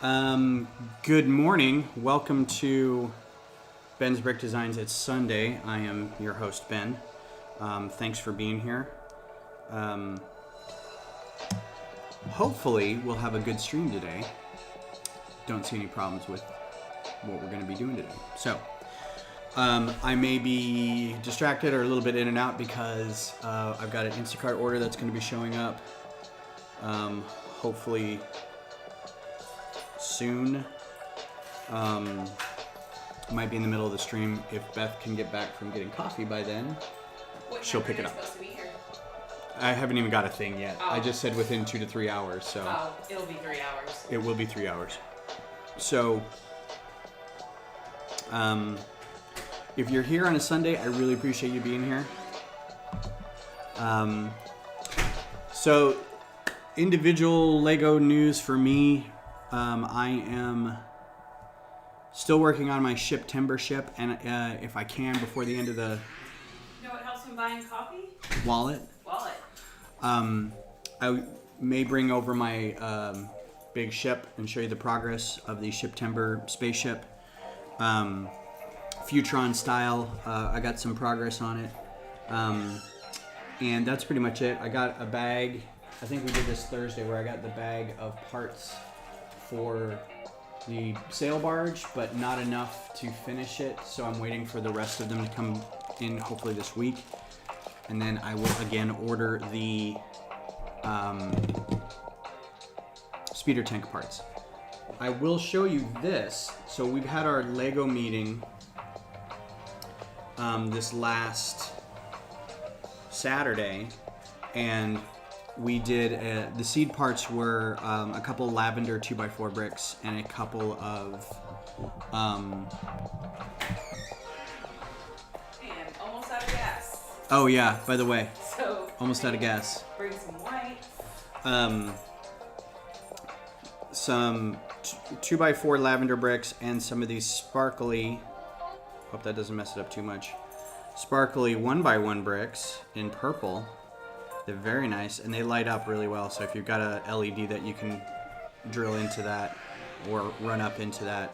Good morning. Welcome to Ben's Brick Designs. It's Sunday. I am your host, Ben. Thanks for being here. Hopefully, we'll have a good stream today. Don't see any problems with what we're going to be doing today. So, I may be distracted or a little bit in and out because I've got an Instacart order that's going to be showing up. Hopefully soon. Might be in the middle of the stream. If Beth can get back from getting coffee by then, she'll pick it up. Supposed to be here? I haven't even got a thing yet. Oh. I just said within 2 to 3 hours, so. Oh, it'll be 3 hours. It will be 3 hours. So, if you're here on a Sunday, I really appreciate you being here. So, individual Lego news for me. I am still working on my Shiptember ship, and if I can, before the end of the You know what helps me buying coffee? wallet. I may bring over my big ship and show you the progress of the Shiptember spaceship. Futron style, I got some progress on it. And that's pretty much it. I got a bag. I think we did this Thursday where I got the bag of parts for the sail barge, but not enough to finish it. So I'm waiting for the rest of them to come in hopefully this week. And then I will again order the speeder tank parts. I will show you this. So we've had our Lego meeting this last Saturday, and we did the seed parts were a couple lavender 2x4 bricks and a couple of And almost out of gas. oh yeah, by the way, So almost out of gas. Bring some white. Some 2x4 lavender bricks and some of these sparkly, hope that doesn't mess it up too much, sparkly 1x1 bricks in purple. They're very nice and they light up really well. So if you've got a LED that you can drill into that or run up into that.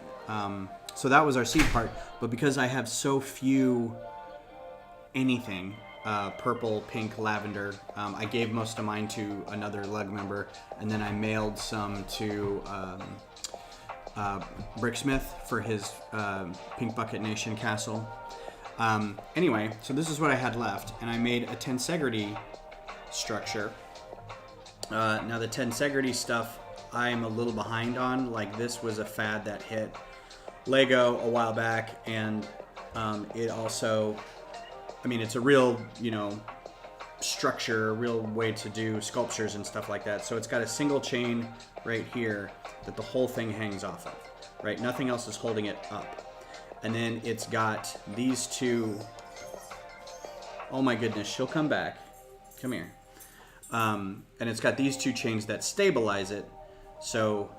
So that was our seed part. But because I have so few anything, purple, pink, lavender, I gave most of mine to another lug member, and then I mailed some to Bricksmith for his Pink Bucket Nation castle. Anyway, so this is what I had left, and I made a Tensegrity structure. Now the Tensegrity stuff I'm a little behind on. Like, this was a fad that hit Lego a while back, and it also, I mean, it's a real, structure, a real way to do sculptures and stuff like that. So it's got a single chain right here that the whole thing hangs off of, right? Nothing else is holding it up. And then it's got these two, oh my goodness, she'll come back. Come here. And it's got these two chains that stabilize it, so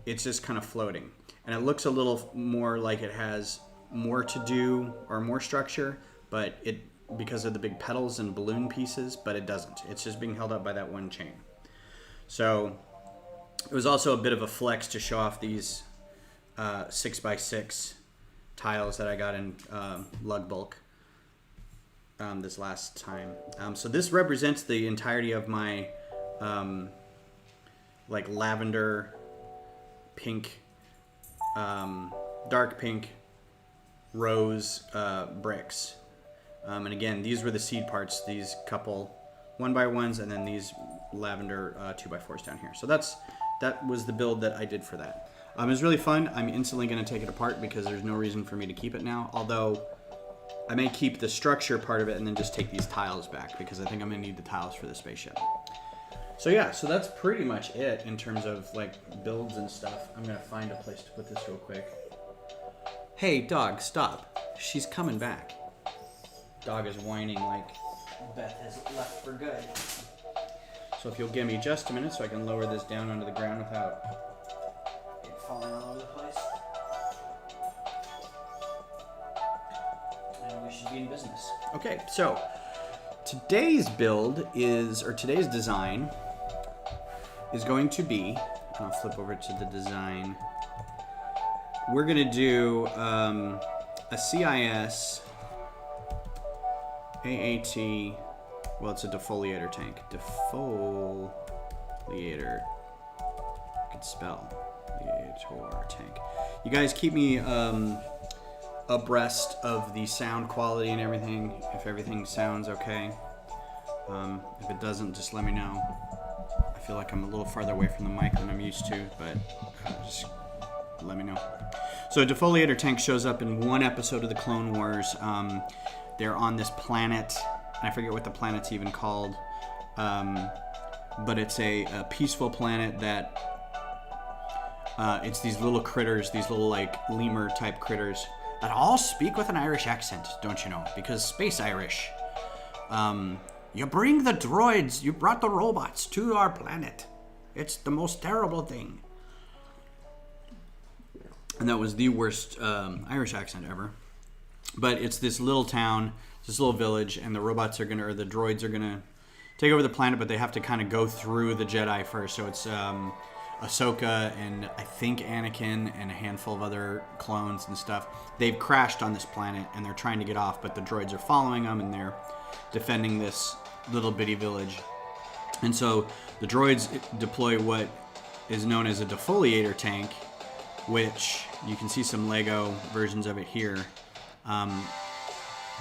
it's just kind of floating. And it looks a little more like it has more to do or more structure, but it, because of the big petals and balloon pieces, but it doesn't. It's just being held up by that one chain. So it was also a bit of a flex to show off these 6x6 tiles that I got in lug bulk this last time. So this represents the entirety of my like lavender, pink, dark pink, rose bricks. And again, these were the seed parts, these couple 1x1s, and then these lavender 2x4s down here. So that was the build that I did for that. It was really fun. I'm instantly going to take it apart because there's no reason for me to keep it now. Although I may keep the structure part of it and then just take these tiles back because I think I'm going to need the tiles for the spaceship. So yeah, so that's pretty much it in terms of like builds and stuff. I'm going to find a place to put this real quick. Hey, dog, stop. She's coming back. Dog is whining like Beth has left for good. So if you'll give me just a minute so I can lower this down onto the ground without it falling all over the place. And we should be in business. Okay, so today's build is, or today's design is going to be I'll flip over to the design. We're gonna do a CIS AAT. Well, it's a defoliator tank. Defoliator. I could spell. Defoliator tank. You guys keep me abreast of the sound quality and everything. If everything sounds okay. If it doesn't, just let me know. I feel like I'm a little farther away from the mic than I'm used to, but just let me know. So a defoliator tank shows up in one episode of the Clone Wars. They're on this planet. I forget what the planet's even called, but it's a peaceful planet that it's these little critters, these little like lemur type critters that all speak with an Irish accent, don't you know? Because space Irish. You bring the droids, you brought the robots to our planet. It's the most terrible thing. And that was the worst Irish accent ever. But it's this little town, this little village, and the robots are gonna, or the droids are gonna take over the planet, but they have to kind of go through the Jedi first. So it's Ahsoka and I think Anakin and a handful of other clones and stuff. They've crashed on this planet and they're trying to get off, but the droids are following them and they're defending this little bitty village. And so the droids deploy what is known as a defoliator tank, which you can see some Lego versions of it here.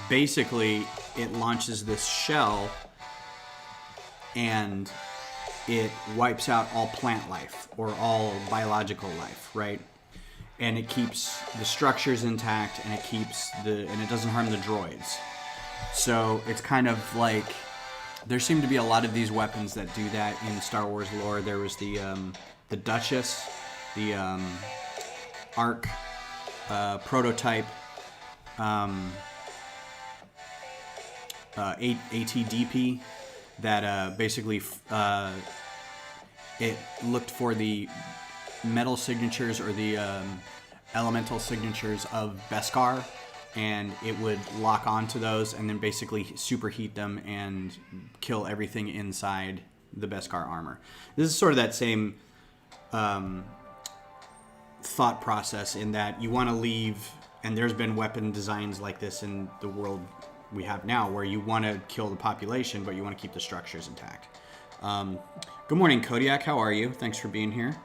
Basically, it launches this shell and it wipes out all plant life or all biological life, right? And it keeps the structures intact and it doesn't harm the droids. So it's kind of like, there seem to be a lot of these weapons that do that in Star Wars lore. There was the Duchess, the Arc prototype, ATDP, that basically it looked for the metal signatures or the elemental signatures of Beskar, and it would lock onto those and then basically superheat them and kill everything inside the Beskar armor. This is sort of that same thought process, in that you want to leave, and there's been weapon designs like this in the world we have now, where you want to kill the population, but you want to keep the structures intact. Good morning, Kodiak. How are you? Thanks for being here.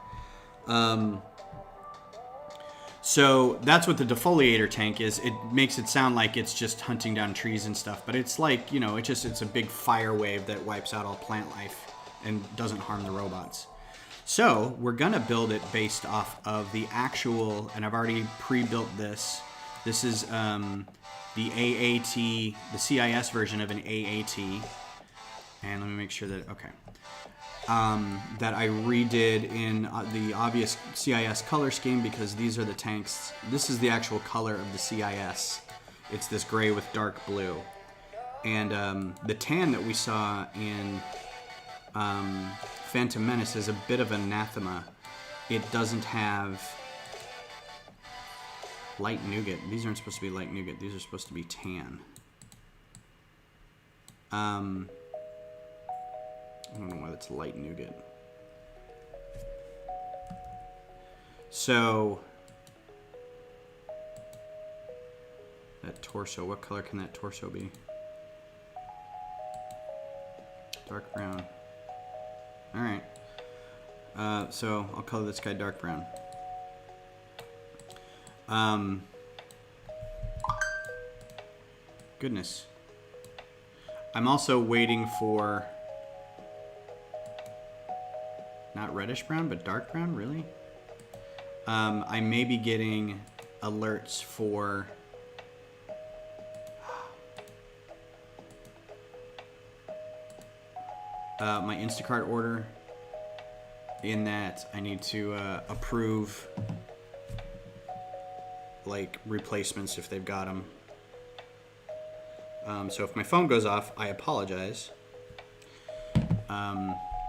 So that's what the defoliator tank is. It makes it sound like it's just hunting down trees and stuff, but it's like, you know, it's a big fire wave that wipes out all plant life and doesn't harm the robots. So we're gonna build it based off of the actual, and I've already pre-built this. This is the AAT, the CIS version of an AAT. And let me make sure that, okay. That I redid in the obvious CIS color scheme, because these are the tanks. This is the actual color of the CIS. It's this gray with dark blue. And the tan that we saw in Phantom Menace is a bit of anathema. It doesn't have light nougat. These aren't supposed to be light nougat. These are supposed to be tan. I don't know why that's light nougat. So that torso, what color can that torso be? Dark brown. All right. So I'll color this guy dark brown. Goodness. I'm also waiting for, not reddish brown, but dark brown, really? I may be getting alerts for my Instacart order, in that I need to approve like replacements if they've got them. So if my phone goes off, I apologize.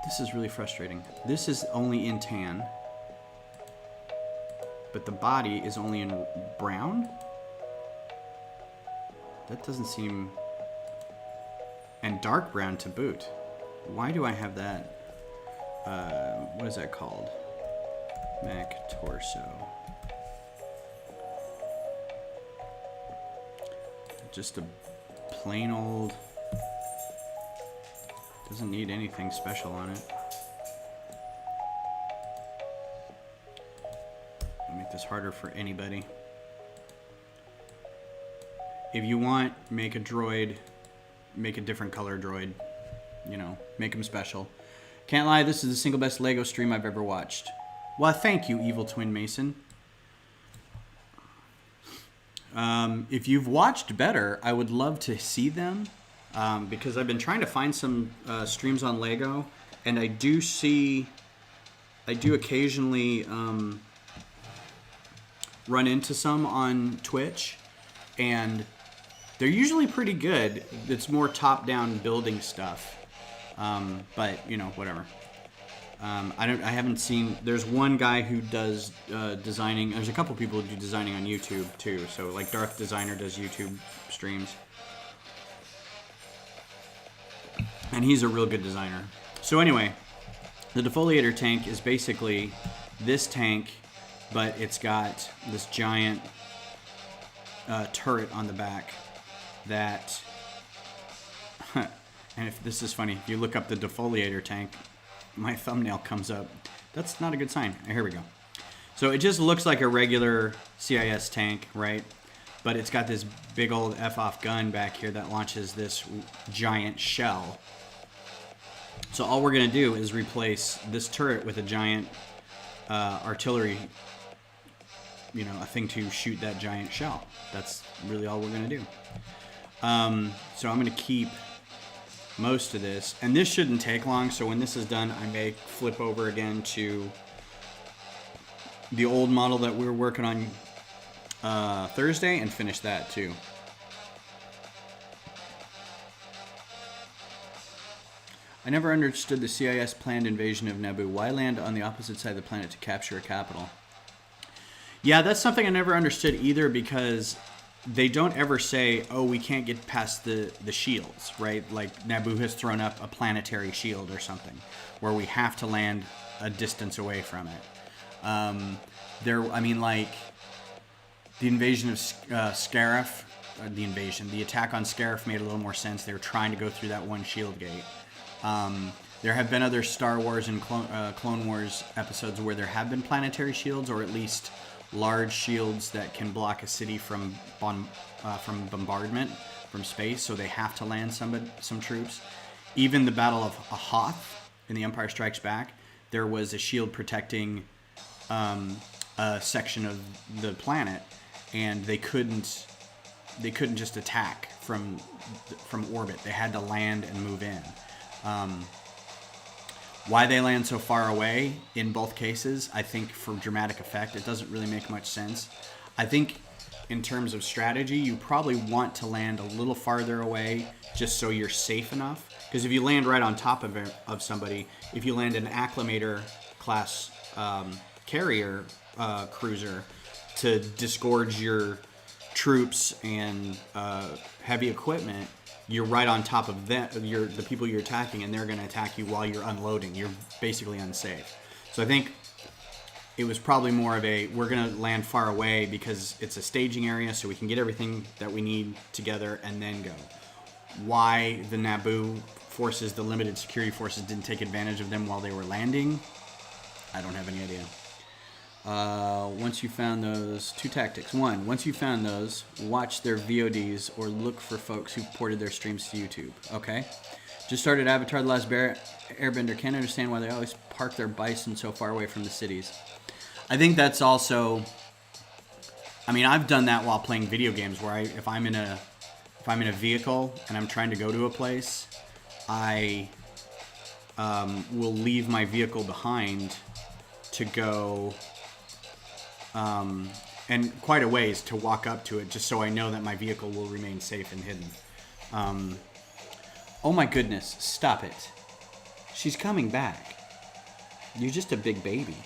This is really frustrating. This is only in tan, but the body is only in brown? That doesn't seem... And dark brown to boot. Why do I have that? What is that called? Mech torso. Just a plain old, doesn't need anything special on it. I'll make this harder for anybody. If you want, make a droid, make a different color droid, you know, make them special. Can't lie, this is the single best Lego stream I've ever watched. Well, thank you, Evil Twin Mason. If you've watched better, I would love to see them, because I've been trying to find some streams on Lego, and I do occasionally run into some on Twitch, and they're usually pretty good. It's more top-down building stuff, but you know, whatever. I haven't seen. There's one guy who does designing. There's a couple people who do designing on YouTube too. So like Darth Designer does YouTube streams, and he's a real good designer. So anyway, the Defoliator Tank is basically this tank, but it's got this giant turret on the back that. And if this is funny, if you look up the Defoliator Tank, my thumbnail comes up. That's not a good sign. Here we go. So it just looks like a regular CIS tank, right? But it's got this big old F-off gun back here that launches this giant shell. So all we're gonna do is replace this turret with a giant artillery, you know, a thing to shoot that giant shell. That's really all we're gonna do. So I'm gonna keep most of this, and this shouldn't take long, so when this is done I may flip over again to the old model that we were working on Thursday and finish that too. I never understood the CIS planned invasion of Naboo. Why land on the opposite side of the planet to capture a capital? Yeah, that's something I never understood either, because they don't ever say, oh, we can't get past the shields, right? Like Naboo has thrown up a planetary shield or something where we have to land a distance away from it. I mean, like the invasion of Scarif, the attack on Scarif made a little more sense. They were trying to go through that one shield gate. There have been other Star Wars and Clone Wars episodes where there have been planetary shields, or at least large shields that can block a city from bombardment from space, so they have to land some troops. Even the Battle of Hoth in The Empire Strikes Back, there was a shield protecting a section of the planet, and they couldn't just attack from orbit. They had to land and move in. Why they land so far away in both cases, I think for dramatic effect, it doesn't really make much sense. I think in terms of strategy, you probably want to land a little farther away just so you're safe enough. Because if you land right on top of somebody, if you land an Acclimator class carrier cruiser to disgorge your troops and heavy equipment, you're right on top of them, the people you're attacking, and they're going to attack you while you're unloading. You're basically unsafe. So I think it was probably more of a, we're going to land far away because it's a staging area so we can get everything that we need together and then go. Why the Naboo forces, the limited security forces, didn't take advantage of them while they were landing, I don't have any idea. Once you found those, two tactics. One, once you found those, watch their VODs or look for folks who ported their streams to YouTube. Okay? Just started Avatar The Last Airbender. Can't understand why they always park their bison so far away from the cities. I think that's also, I mean, I've done that while playing video games where if I'm in a vehicle and I'm trying to go to a place, I will leave my vehicle behind to go and quite a ways to walk up to it just so I know that my vehicle will remain safe and hidden. Oh my goodness, stop it. She's coming back. You're just a big baby.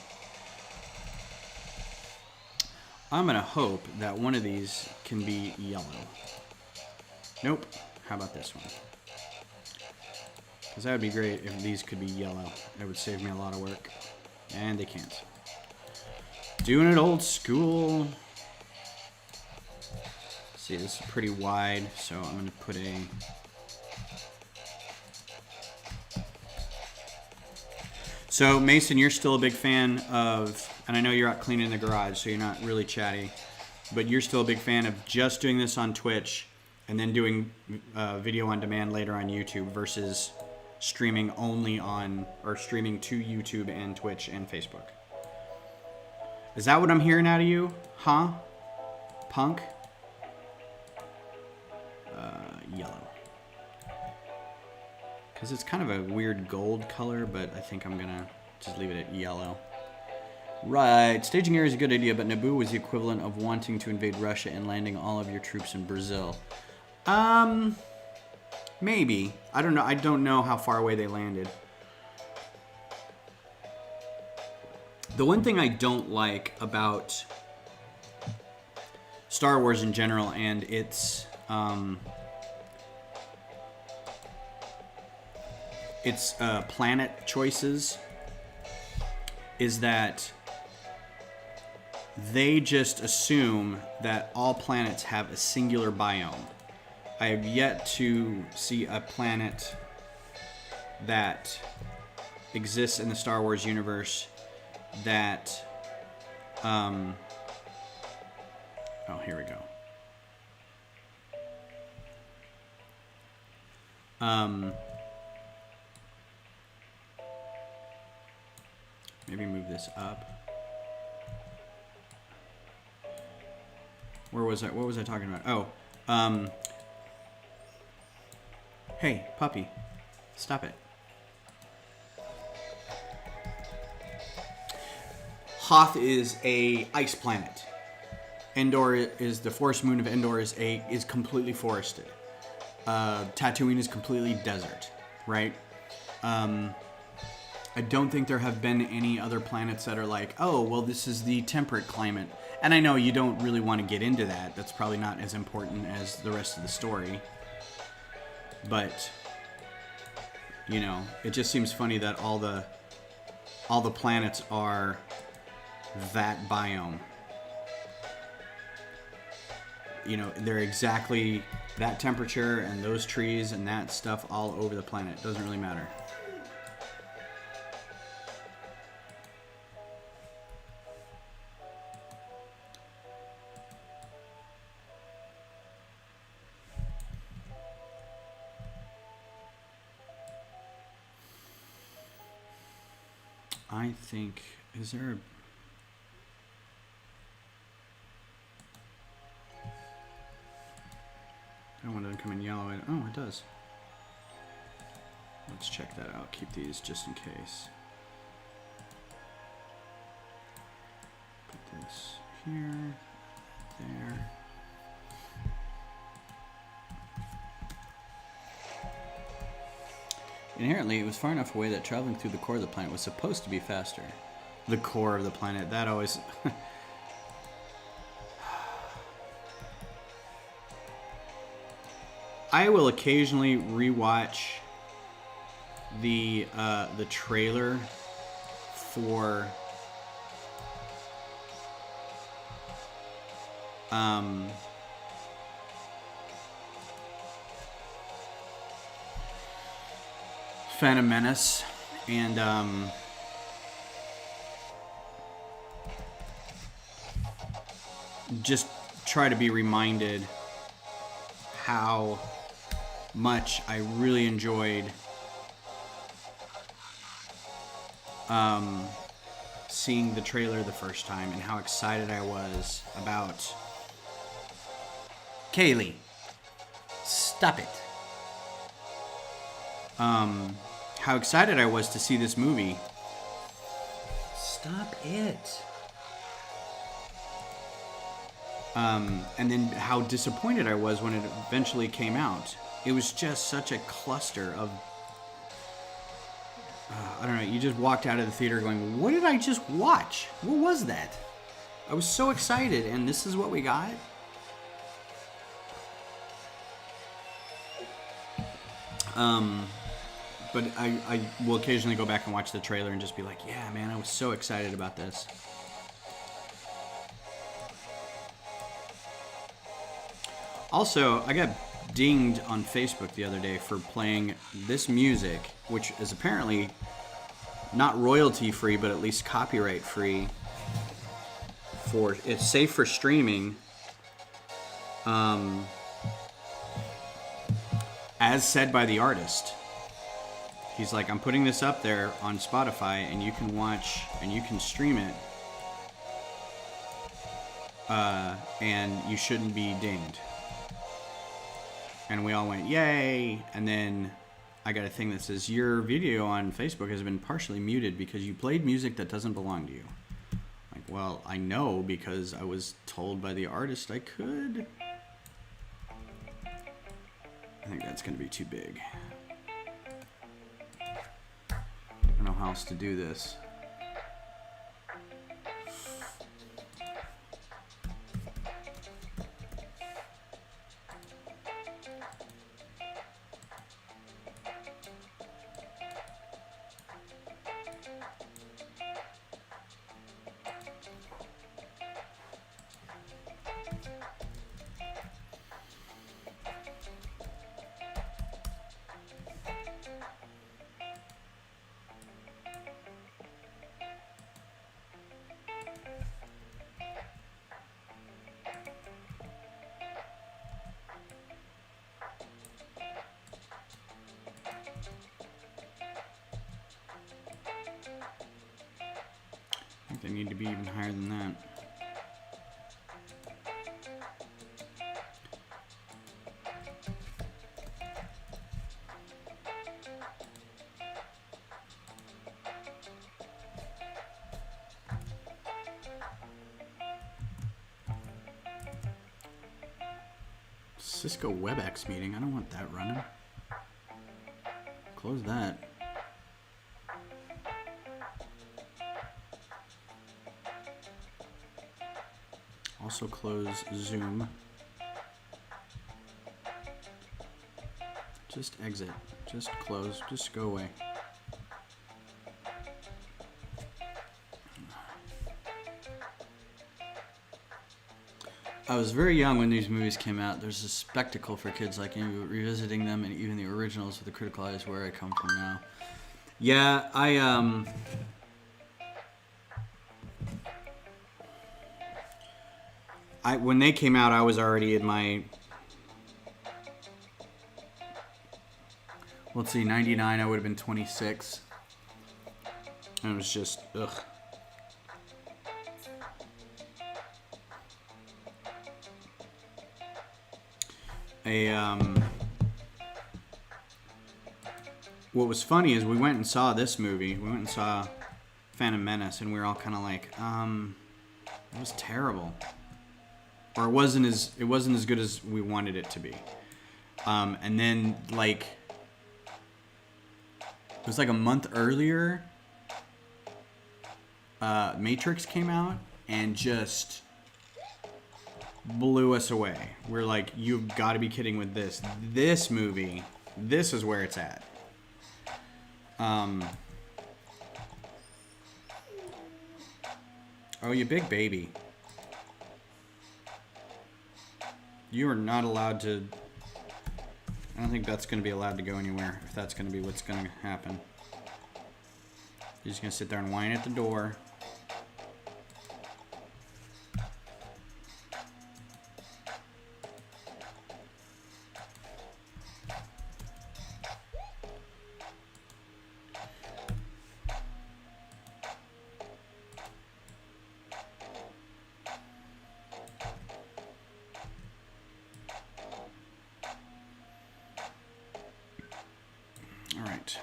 I'm gonna hope that one of these can be yellow. Nope. How about this one? Because that would be great if these could be yellow. It would save me a lot of work. And they can't. Doing it old school. See, this is pretty wide, so I'm going to put a... So, Mason, you're still a big fan of, and I know you're out cleaning the garage, so you're not really chatty, but you're still a big fan of just doing this on Twitch and then doing video on demand later on YouTube versus streaming only on, or streaming to YouTube and Twitch and Facebook. Is that what I'm hearing out of you? Huh? Punk? Yellow. Because it's kind of a weird gold color, but I think I'm going to just leave it at yellow. Right. Staging area is a good idea, but Naboo was the equivalent of wanting to invade Russia and landing all of your troops in Brazil. Maybe. I don't know. I don't know how far away they landed. The one thing I don't like about Star Wars in general and its planet choices is that they just assume that all planets have a singular biome. I have yet to see a planet that exists in the Star Wars universe that oh, here we go. Maybe move this up. Where was I? What was I talking about? Oh, hey, puppy, stop it. Hoth is a ice planet. Endor is the forest moon of Endor is completely forested. Tatooine is completely desert, right? I don't think there have been any other planets that are like, oh, well, this is the temperate climate. And I know you don't really want to get into that. That's probably not as important as the rest of the story. But, you know, it just seems funny that all the planets are that biome. You know, they're exactly that temperature and those trees and that stuff all over the planet. It doesn't really matter. I think, is there a... I don't want it to come in yellow. Oh, it does. Let's check that out. Keep these just in case. Put this here, there. Inherently, it was far enough away that traveling through the core of the planet was supposed to be faster. The core of the planet, that always... I will occasionally rewatch the trailer for Phantom Menace, and just try to be reminded how much I really enjoyed seeing the trailer the first time and how excited I was about... Kaylee, stop it. How excited I was to see this movie. Stop it. And then how disappointed I was when it eventually came out. It was just such a cluster of... I don't know, you just walked out of the theater going, what did I just watch? What was that? I was so excited, and this is what we got? But I will occasionally go back and watch the trailer and just be like, yeah, man, I was so excited about this. Also, I got dinged on Facebook the other day for playing this music, which is apparently not royalty free, but at least copyright free. It's safe for streaming. As said by the artist. He's like, I'm putting this up there on Spotify, and you can watch and you can stream it. And you shouldn't be dinged. And we all went, yay! And then I got a thing that says, your video on Facebook has been partially muted because you played music that doesn't belong to you. Like, well, I know because I was told by the artist I could. I think that's going to be too big. I don't know how else to do this. I think they need to be even higher than that. Cisco WebEx meeting. I don't want that running. Close that. Also close Zoom. Just exit. Just close. Just go away. I was very young when these movies came out. There's a spectacle for kids like me, revisiting them, and even the originals with a critical eye is where I come from now. Yeah, when they came out, I was already in my, let's see, 99, I would have been 26. And it was just, ugh. What was funny is we went and saw this movie. We went and saw Phantom Menace, and we were all kind of like, it was terrible. Or it wasn't as good as we wanted it to be. And then like it was like a month earlier, Matrix came out and just blew us away. We're like, you've got to be kidding with this. This movie, this is where it's at. Oh, you big baby. You are not allowed to... I don't think that's going to be allowed to go anywhere, if that's going to be what's going to happen. You're just going to sit there and whine at the door. All right.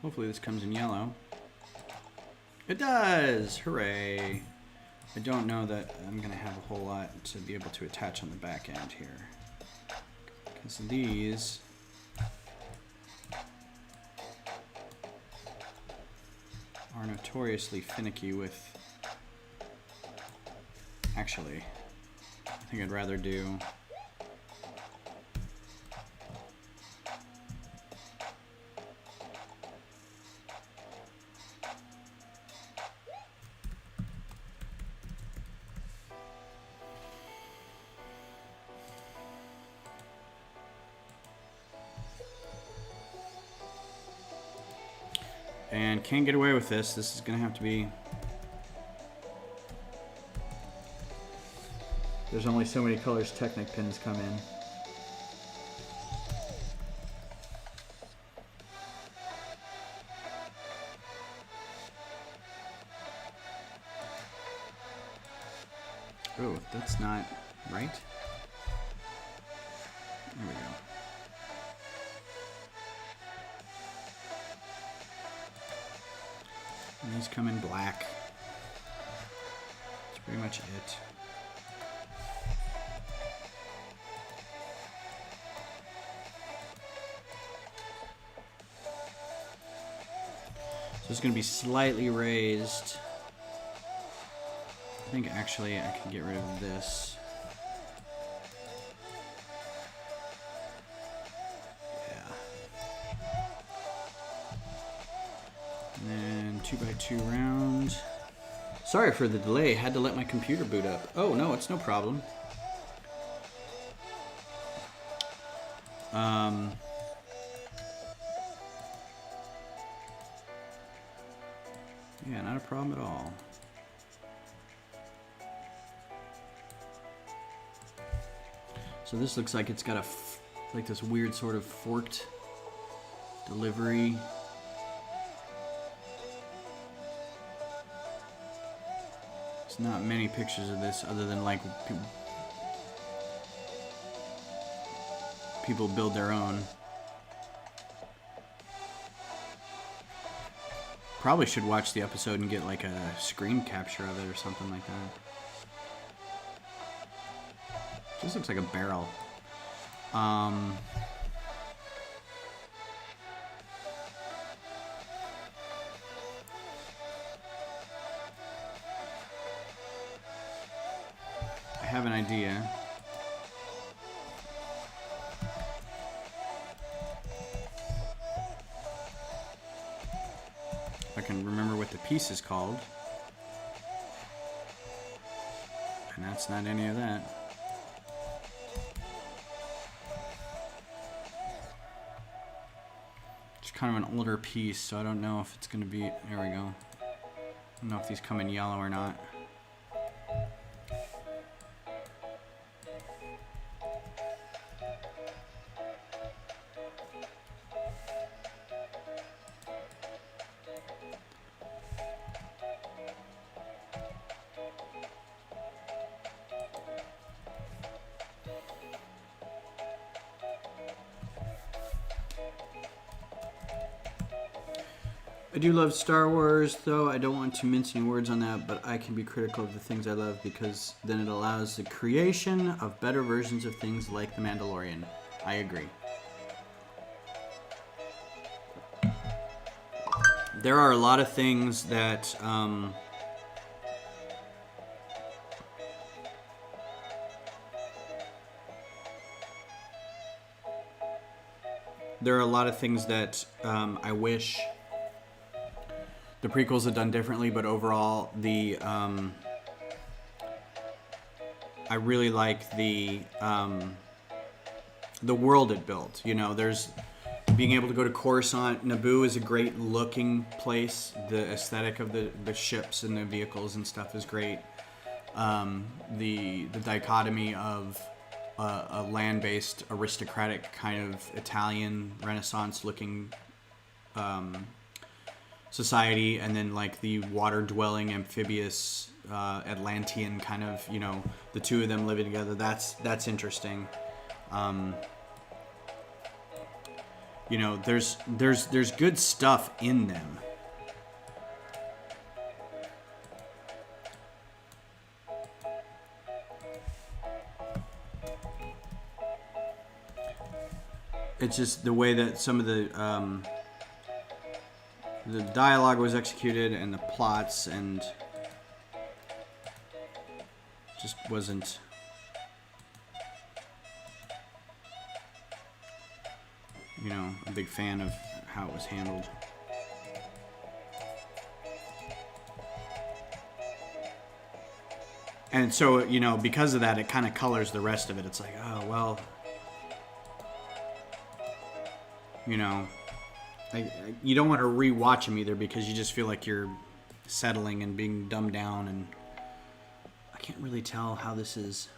Hopefully this comes in yellow. It does! Hooray! I don't know that I'm going to have a whole lot to be able to attach on the back end here. Because these... are notoriously finicky with... Actually, I think I'd rather do And can't get away with this. This is gonna have to be... There's only so many colors Technic pins come in. Oh, that's not right. There we go. And these come in black. That's pretty much it. So it's going to be slightly raised. I think actually I can get rid of this. Yeah. And then 2x2 round. Sorry for the delay. Had to let my computer boot up. Oh no, it's no problem. Yeah, not a problem at all. So this looks like it's got a like this weird sort of forked delivery. There's not many pictures of this other than like people build their own. Probably should watch the episode and get like a screen capture of it or something like that. This looks like a barrel. I have an idea. I can remember what the piece is called. And that's not any of that. It's kind of an older piece, so I don't know if it's going to be... There we go. I don't know if these come in yellow or not. I do love Star Wars, though I don't want to mince any words on that, but I can be critical of the things I love because then it allows the creation of better versions of things like The Mandalorian. I agree. There are a lot of things that I wish the prequels had done differently, but overall, I really like the world it built. You know, there's being able to go to Coruscant. Naboo is a great looking place. The aesthetic of the ships and the vehicles and stuff is great. The dichotomy of a land-based aristocratic kind of Italian Renaissance looking society, and then like the water-dwelling amphibious Atlantean kind of, you know, the two of them living together. That's interesting. You know, there's good stuff in them. It's just the way that some of the dialogue was executed and the plots, and just wasn't, you know, a big fan of how it was handled. And so, you know, because of that, it kind of colors the rest of it. It's like, oh, well, you know, you don't want to re-watch them either because you just feel like you're settling and being dumbed down, and I can't really tell how this is.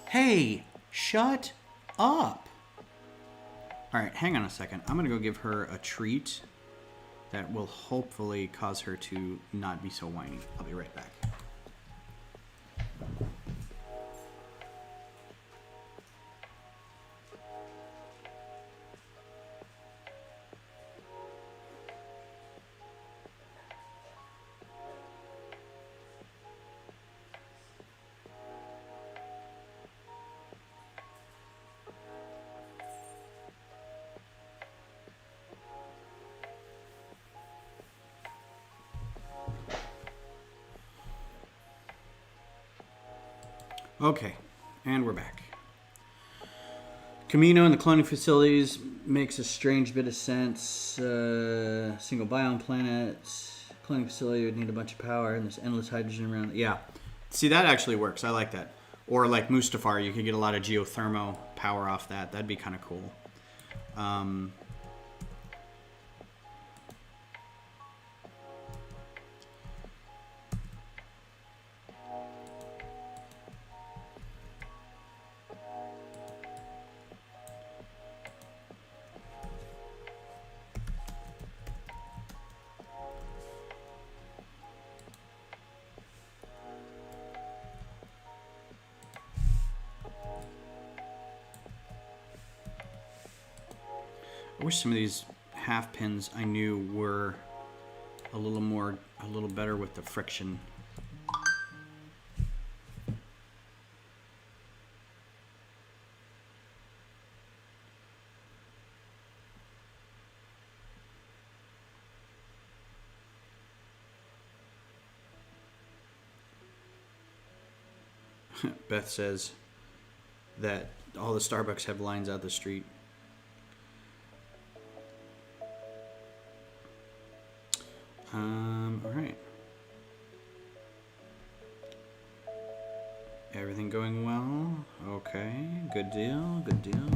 Hey, shut up. All right, hang on a second. I'm gonna go give her a treat that will hopefully cause her to not be so whiny. I'll be right back. Okay, and we're back. Camino and the cloning facilities makes a strange bit of sense. Single biome planet. Cloning facility would need a bunch of power, and there's endless hydrogen around. Yeah. See, that actually works. I like that. Or like Mustafar, you could get a lot of geothermal power off that. That'd be kind of cool. I wish some of these half pins I knew were a little better with the friction. Beth says that all the Starbucks have lines out the street. All right. Everything going well? Okay, good deal, good deal.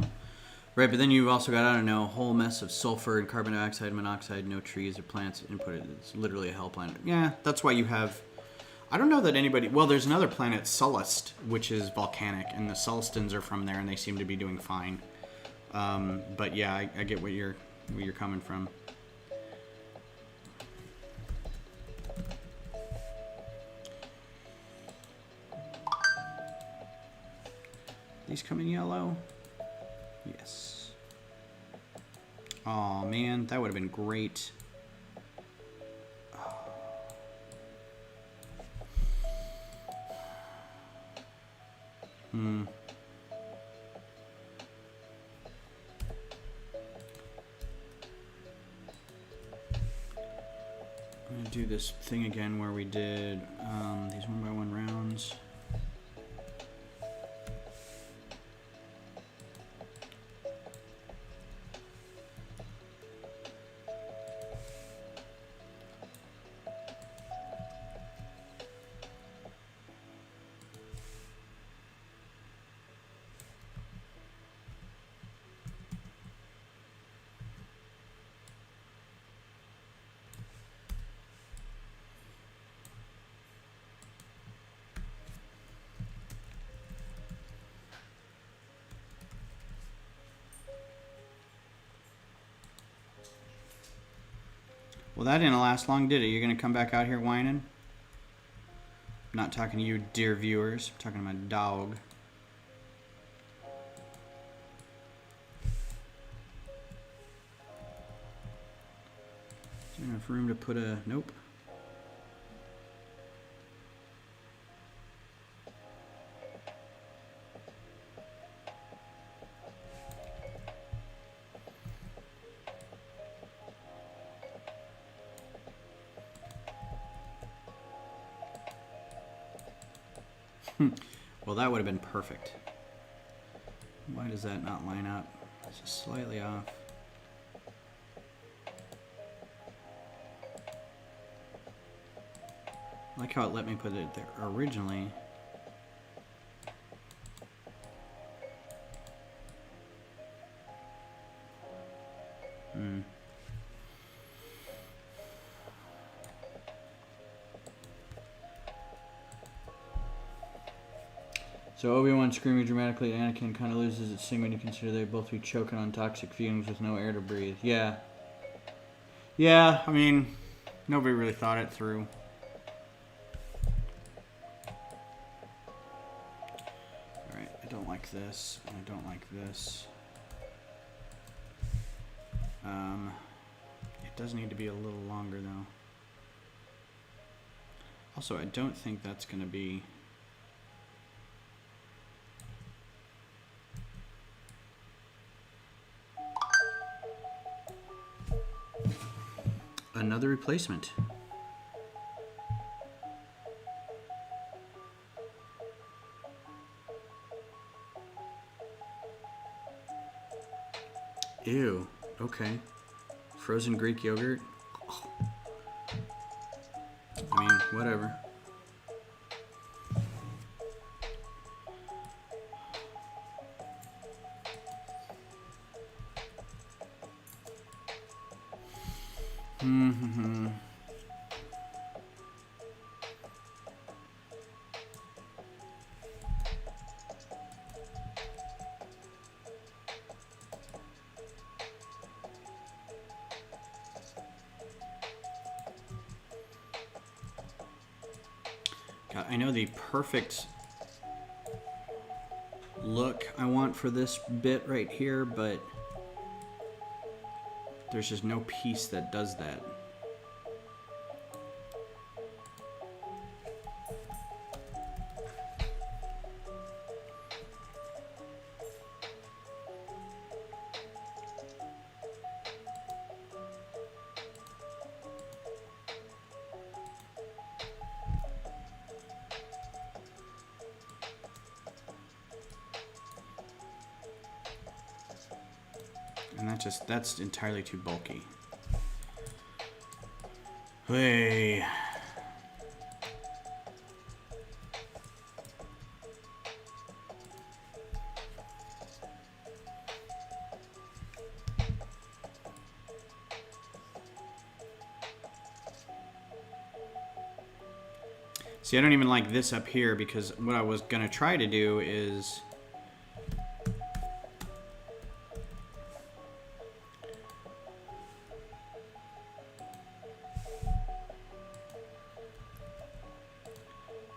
Right, but then you've also got, I don't know, a whole mess of sulfur and carbon dioxide, monoxide, no trees or plants input. It's literally a hell planet. Yeah, that's why you have... I don't know that anybody... Well, there's another planet, Sullust, which is volcanic, and the Sullustans are from there, and they seem to be doing fine. But yeah, I get where you're coming from. These come in yellow? Yes. Oh man, that would have been great. I'm gonna do this thing again where we did these 1x1 rounds. Well, that didn't last long, did it? You're going to come back out here whining? I'm not talking to you, dear viewers. I'm talking to my dog. Is there enough room to put a... Nope. Well, that would have been perfect. Why does that not line up? It's just slightly off. I like how it let me put it there originally. So Obi-Wan screaming dramatically, Anakin kind of loses its sting when you consider they both be choking on toxic fumes with no air to breathe. Yeah. Yeah, I mean, nobody really thought it through. Alright, I don't like this, and I don't like this. It does need to be a little longer, though. Also, I don't think that's going to be... another replacement. Ew. Okay. Frozen Greek yogurt. Oh. I mean, whatever. Mm-hmm. God, I know the perfect look I want for this bit right here, but there's just no piece that does that. And that's entirely too bulky. Hey. See, I don't even like this up here because what I was gonna try to do is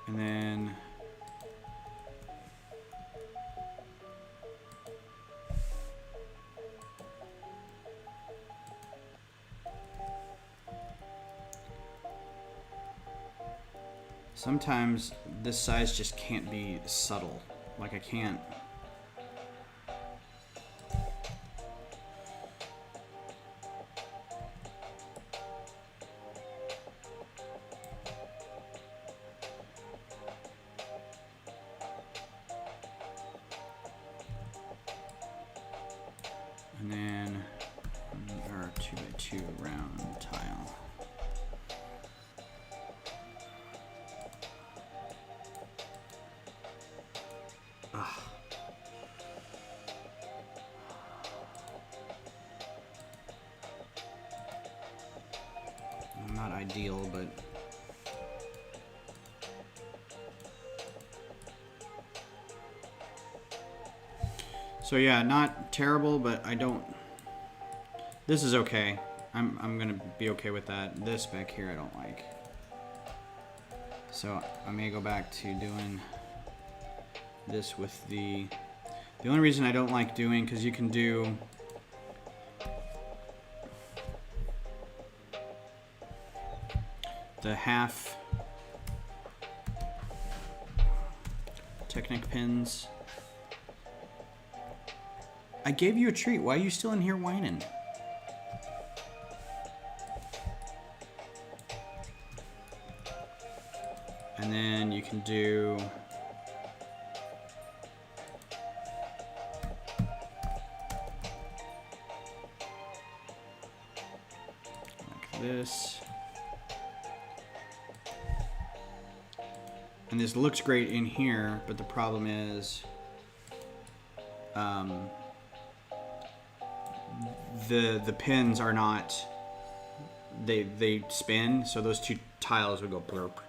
and then sometimes this size just can't be subtle. Like I can't. And then our 2x2 round tile. Ugh. Not ideal, but so yeah, not terrible, but I don't. This is okay. I'm gonna be okay with that. This back here I don't like. So I may go back to doing this with the only reason I don't like doing, because you can do the half Technic pins. I gave you a treat. Why are you still in here whining? And then you can do like this. And this looks great in here, but the problem is the pins are not, they spin, so those two tiles would go blurp.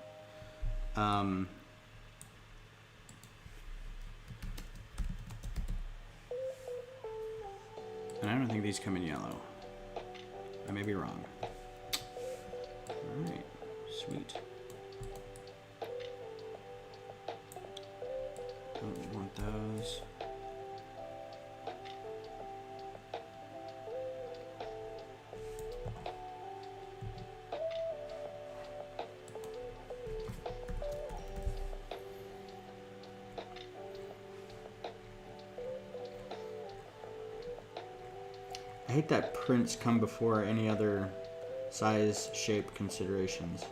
And I don't think these come in yellow. I may be wrong. Alright, sweet. Don't want those. I hate that prints come before any other size, shape considerations.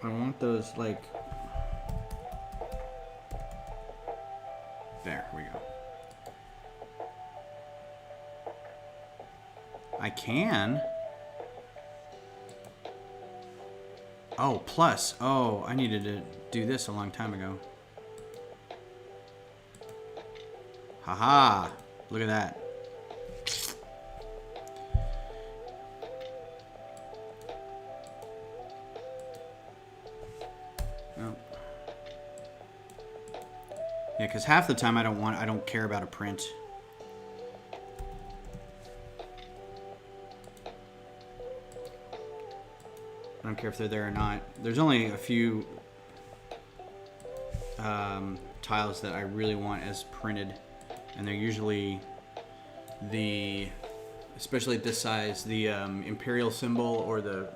I want those like... There we go. I can. Oh, plus. Oh, I needed to do this a long time ago. Haha. Look at that. Oh. Yeah, because half the time I don't care about a print. I don't care if they're there or not. There's only a few tiles that I really want as printed, and they're usually the, especially at this size, the imperial symbol or the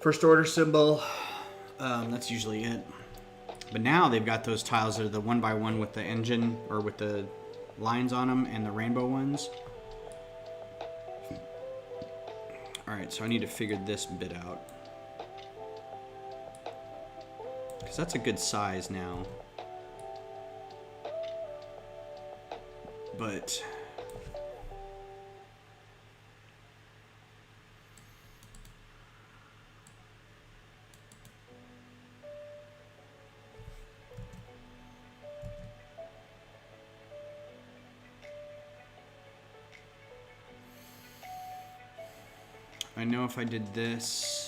first order symbol. That's usually it. But now they've got those tiles that are the 1x1 with the engine or with the lines on them, and the rainbow ones. Alright, so I need to figure this bit out. Because that's a good size now. But... I know if I did this...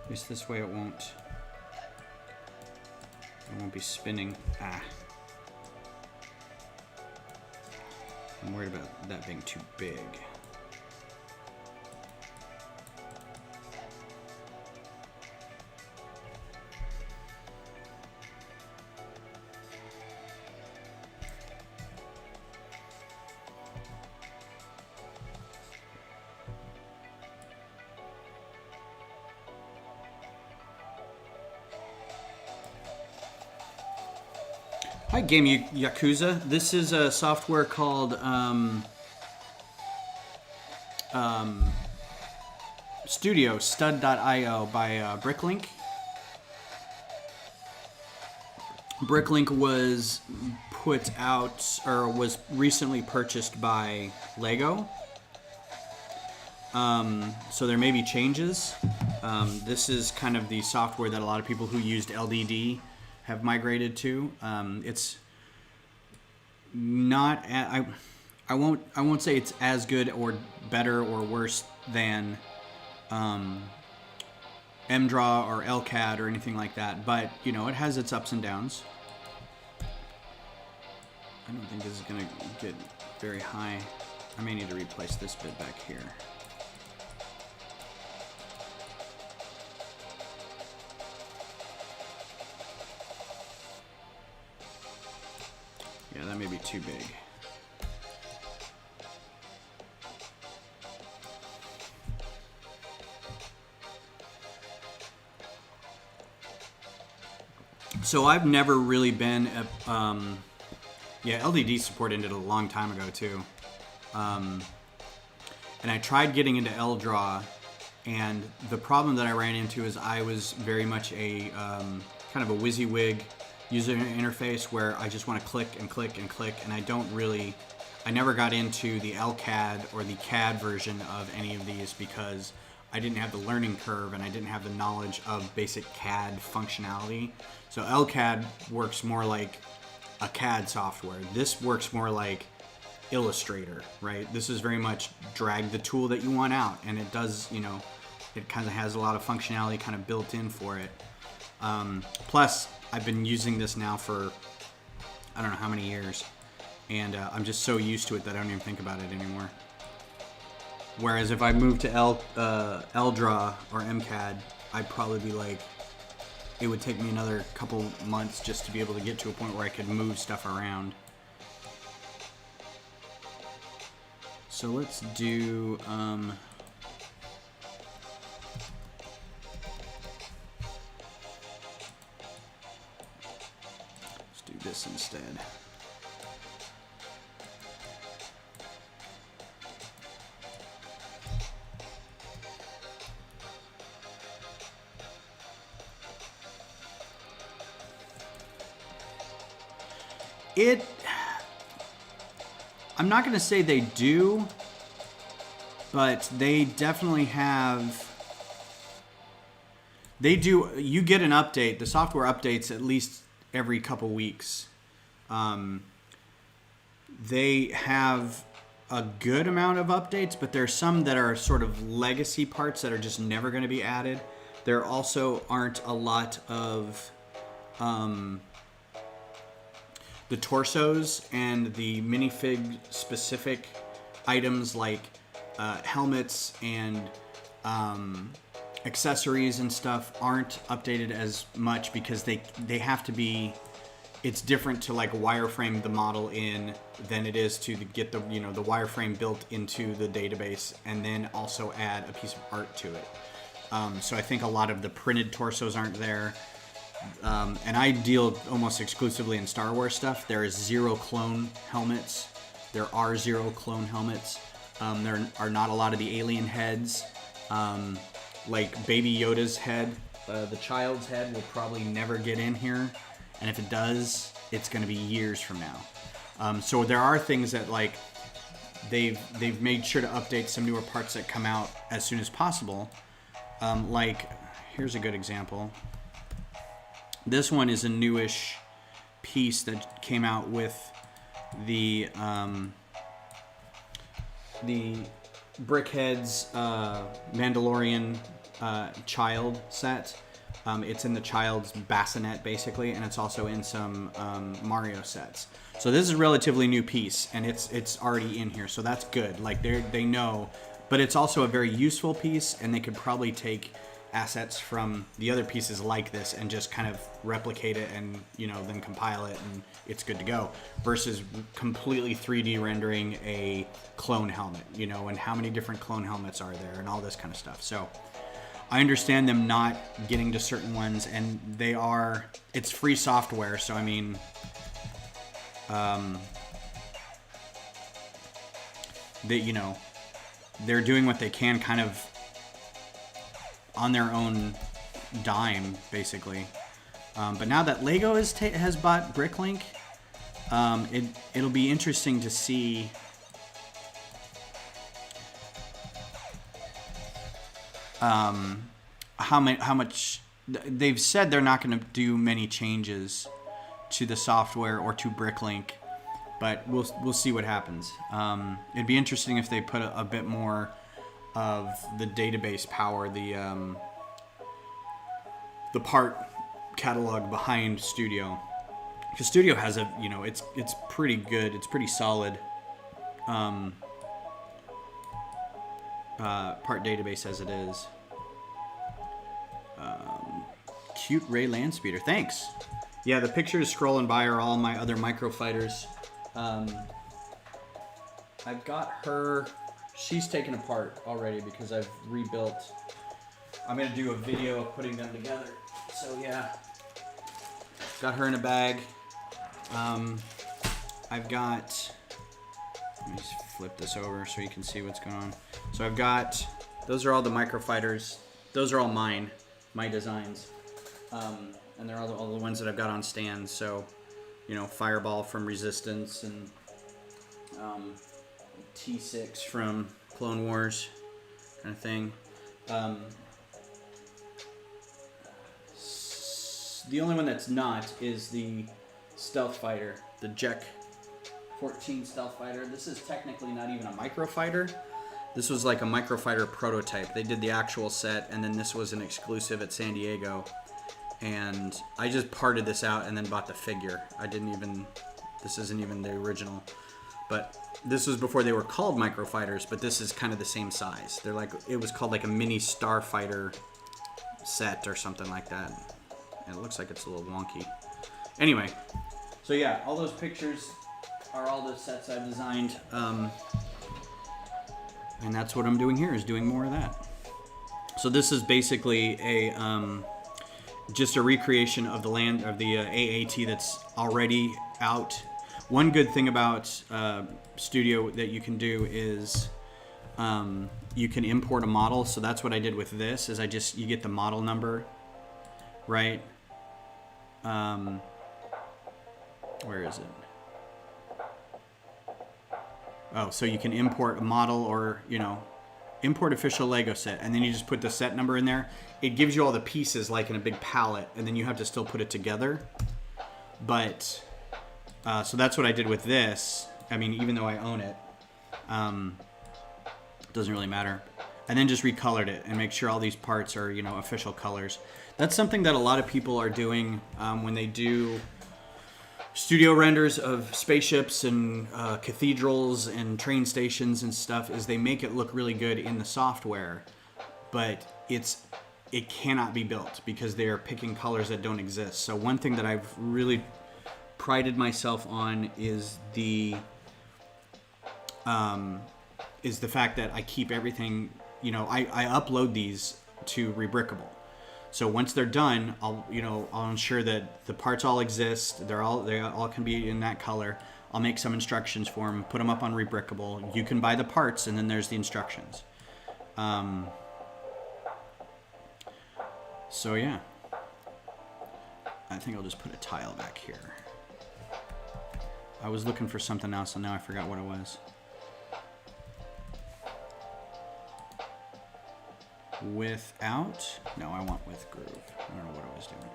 At least this way it won't be spinning. Ah. I'm worried about that being too big. Hi, Game Yakuza. This is a software called Studio Stud.io by Bricklink. Bricklink was put out, or was recently purchased by Lego. So there may be changes. This is kind of the software that a lot of people who used LDD have migrated to. It's not. I won't say it's as good or better or worse than MDraw or LCAD or anything like that. But you know, it has its ups and downs. I don't think this is going to get very high. I may need to replace this bit back here. Yeah, that may be too big. So I've never really been a, yeah, LDD support ended a long time ago too. And I tried getting into LDraw, and the problem that I ran into is I was very much a kind of a WYSIWYG user interface where I just want to click and click and click, and I never got into the LCAD or the CAD version of any of these because I didn't have the learning curve and I didn't have the knowledge of basic CAD functionality. So LCAD works more like a CAD software. This works more like Illustrator, right? This is very much drag the tool that you want out, and it does, you know, it kind of has a lot of functionality kind of built in for it. Plus, I've been using this now for I don't know how many years, and I'm just so used to it that I don't even think about it anymore. Whereas if I moved to LDraw or MCAD, I'd probably be like, it would take me another couple months just to be able to get to a point where I could move stuff around. So let's do, let's do this instead. I'm not going to say they do, but they definitely have. They do. You get an update. The software updates at least every couple weeks. They have a good amount of updates, but there's some that are sort of legacy parts that are just never going to be added. There also aren't a lot of the torsos and the minifig specific items like helmets and accessories and stuff aren't updated as much because they have to be. It's different to like wireframe the model in than it is to get the the wireframe built into the database and then also add a piece of art to it. So I think a lot of the printed torsos aren't there. And I deal almost exclusively in Star Wars stuff. There is 0 clone helmets. There are 0 clone helmets. There are not a lot of the alien heads. Like Baby Yoda's head, the child's head will probably never get in here. And if it does, it's going to be years from now. So there are things that like they've made sure to update some newer parts that come out as soon as possible. Like, here's a good example. This one is a newish piece that came out with the Brickhead's Mandalorian child set. It's in the child's bassinet basically, and it's also in some Mario sets. So this is a relatively new piece, and it's already in here, so that's good. Like they know, but it's also a very useful piece, and they could probably take assets from the other pieces like this and just kind of replicate it and then compile it and it's good to go, versus completely 3D rendering a clone helmet, and how many different clone helmets are there and all this kind of stuff. So I understand them not getting to certain ones, and it's free software, so I mean they're doing what they can kind of on their own dime, basically. But now that Lego has bought Bricklink, it'll be interesting to see how much. They've said they're not going to do many changes to the software or to Bricklink, but we'll see what happens. It'd be interesting if they put a bit more of the database power, the part catalog behind Studio, because Studio has a, you know, it's pretty good. It's pretty solid part database as it is. Cute Ray Landspeeder, thanks. Yeah, the pictures scrolling by are all my other Microfighters. I've got her, she's taken apart already because I've rebuilt. I'm gonna do a video of putting them together. So yeah, got her in a bag. I've got, let me just flip this over so you can see what's going on. So I've got, those are all the Microfighters. Those are all mine, my designs. And they're all the ones that I've got on stands. So, you know, Fireball from Resistance and T6 from Clone Wars, kind of thing. The only one that's not is the Stealth Fighter, the Jek 14 Stealth Fighter. This is technically not even a Microfighter. This was like a Microfighter prototype. They did the actual set, and then this was an exclusive at San Diego. And I just parted this out and then bought the figure. I didn't even, this isn't even the original. But this was before they were called Microfighters, but this is kind of the same size. They're like, it was called like a mini Starfighter set or something like that. And it looks like it's a little wonky. Anyway, so yeah, all those pictures are all the sets I've designed. And that's what I'm doing here, is doing more of that. So this is basically a just a recreation of the AAT that's already out. One good thing about Studio that you can do is you can import a model. So that's what I did with this. Is you get the model number, right? Where is it? Oh, so you can import a model, or, you know, import official Lego set, and then you just put the set number in there. It gives you all the pieces like in a big palette, and then you have to still put it together. But so that's what I did with this. I mean, even though I own it, doesn't really matter. And then just recolored it and make sure all these parts are, you know, official colors. That's something that a lot of people are doing when they do studio renders of spaceships and cathedrals and train stations and stuff, is they make it look really good in the software, but it cannot be built because they are picking colors that don't exist. So one thing that I've really prided myself on is the fact that I keep everything, you know, I upload these to Rebrickable. So once they're done, I'll ensure that the parts all exist. They all can be in that color. I'll make some instructions for them, put them up on Rebrickable. You can buy the parts, and then there's the instructions. So yeah, I think I'll just put a tile back here. I was looking for something else, and now I forgot what it was. Without? No, I want with groove. I don't know what I was doing.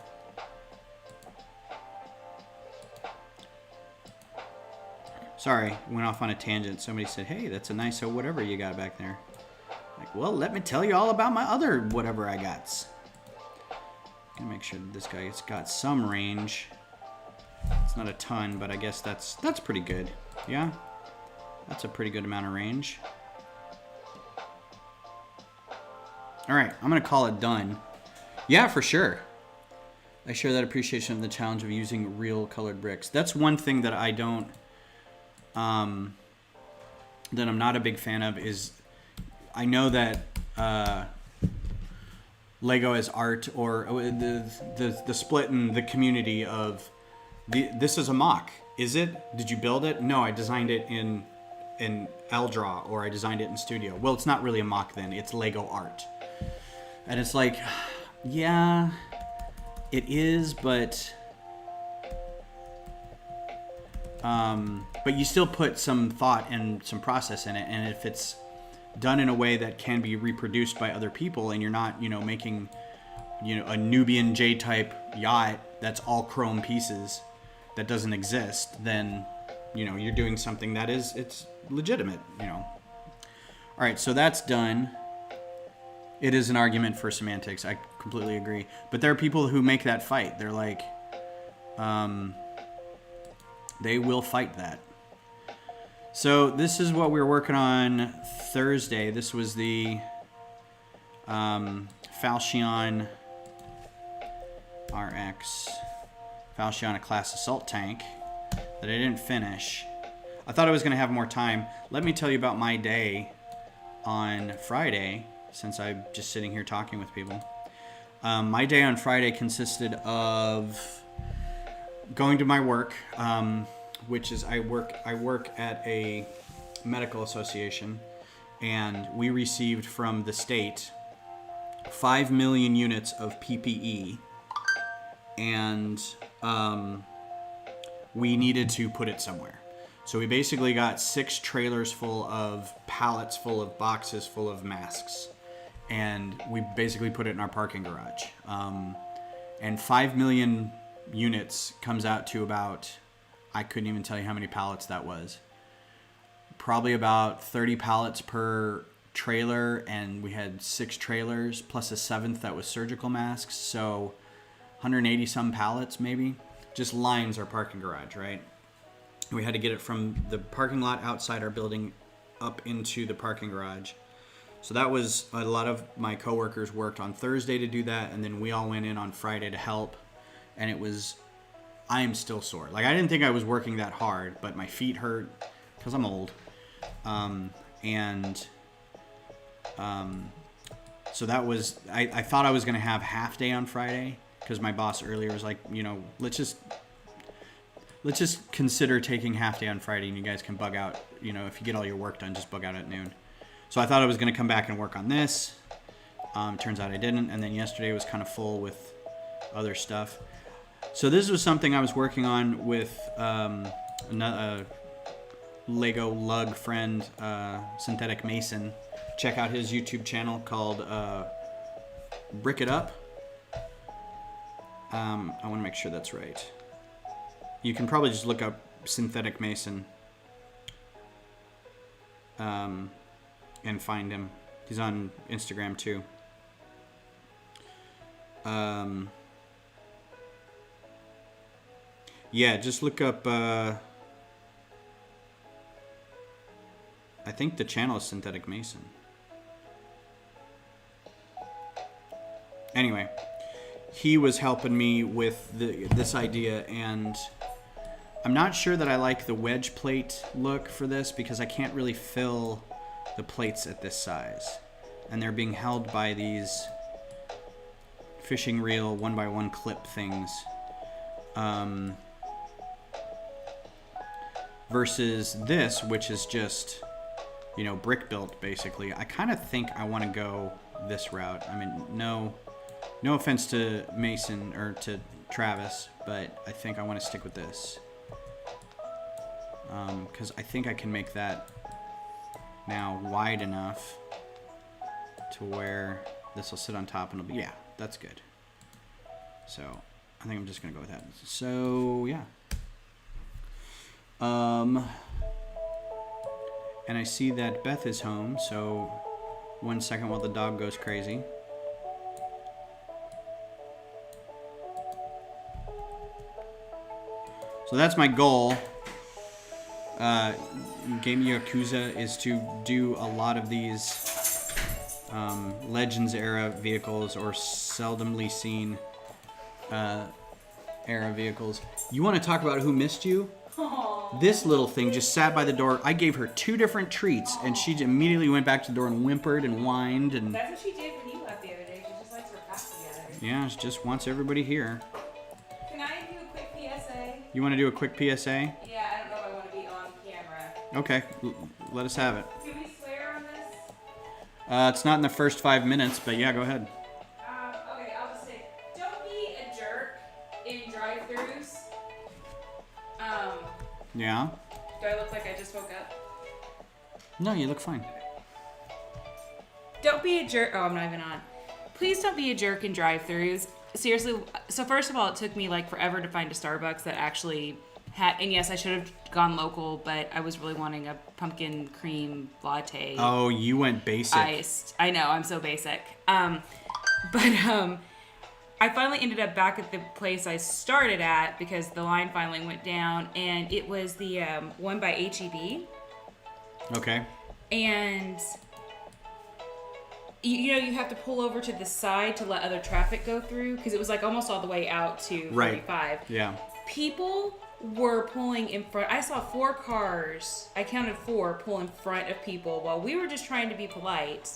Sorry, went off on a tangent. Somebody said, hey, that's a nice whatever you got back there. Like, well, let me tell you all about my other whatever I got. Gonna make sure that this guy's got some range. It's not a ton, but I guess that's pretty good. Yeah? That's a pretty good amount of range. All right, I'm gonna call it done. Yeah, for sure. I share that appreciation of the challenge of using real colored bricks. That's one thing that I don't, that I'm not a big fan of is, I know that Lego as art, or the split in the community of, this is a mock. Is it? Did you build it? No, I designed it in Eldraw, or I designed it in Studio. Well, it's not really a mock then, it's Lego art. And it's like, yeah, it is, but you still put some thought and some process in it. And if it's done in a way that can be reproduced by other people, and you're not, making, a Nubian J-type yacht that's all chrome pieces that doesn't exist, then, you're doing something that it's legitimate, All right, so that's done. It is an argument for semantics. I completely agree. But there are people who make that fight. They're like, They will fight that. So this is what we were working on Thursday. This was the Falchion RX, Falchion class assault tank that I didn't finish. I thought I was going to have more time. Let me tell you about my day on Friday, since I'm just sitting here talking with people. My day on Friday consisted of going to my work, which is I work at a medical association, and we received from the state 5 million units of PPE, and we needed to put it somewhere. So we basically got 6 trailers full of pallets full of boxes full of masks, and we basically put it in our parking garage. And 5 million units comes out to about, I couldn't even tell you how many pallets that was. Probably about 30 pallets per trailer, and we had 6 trailers plus a 7th that was surgical masks, so 180 some pallets maybe. Just lines our parking garage, right? We had to get it from the parking lot outside our building up into the parking garage. So that was, a lot of my coworkers worked on Thursday to do that, and then we all went in on Friday to help. And it was, I am still sore. Like, I didn't think I was working that hard, but my feet hurt because I'm old. So that was, I thought I was going to have half day on Friday, because my boss earlier was like, you know, let's just consider taking half day on Friday, and you guys can bug out, you know, if you get all your work done, just bug out at noon. So I thought I was going to come back and work on this. Turns out I didn't. And then yesterday was kind of full with other stuff. So this was something I was working on with a Lego lug friend, Synthetic Mason. Check out his YouTube channel called Brick It Up. I want to make sure that's right. You can probably just look up Synthetic Mason and find him. He's on Instagram too. Yeah, just look up, I think the channel is Synthetic Mason. Anyway, he was helping me with this idea, and I'm not sure that I like the wedge plate look for this, because I can't really fill the plates at this size. And they're being held by these fishing reel 1x1 clip things. Versus this, which is just, you know, brick built basically. I kind of think I want to go this route. I mean, no offense to Mason or to Travis, but I think I want to stick with this. Because I think I can make that now wide enough to where this will sit on top and it'll be, yeah, that's good. So I think I'm just gonna go with that. So yeah. And I see that Beth is home, so 1 second while the dog goes crazy. So that's my goal. Game Yakuza is to do a lot of these Legends era vehicles, or seldomly seen era vehicles. You want to talk about who missed you? Aww. This little thing just sat by the door. I gave her 2 different treats, and she immediately went back to the door and whimpered and whined. And That's what she did when you left the other day. She just likes her packs together. yeah, she just wants everybody here. Can I do a quick PSA? You want to do a quick PSA? Yeah, I don't know if I want to be on camera. Okay, let us have it. Can we swear on this? It's not in the first 5 minutes, but yeah, go ahead. Okay, I'll just say, don't be a jerk in drive-thrus. Yeah? Do I look like I just woke up? No, you look fine. Don't be a jerk. Oh, I'm not even on. Please don't be a jerk in drive-thrus. Seriously. So first of all, it took me like forever to find a Starbucks that actually had, and yes, I should have gone local, but I was really wanting a pumpkin cream latte. Oh, you went basic. Iced. I know, I'm so basic. I finally ended up back at the place I started at because the line finally went down, and it was the one by HEB. Okay. And you know, you have to pull over to the side to let other traffic go through because it was like almost all the way out to 45. Right. Yeah. People were pulling in front. I saw 4 cars. I counted 4 pull in front of people while we were just trying to be polite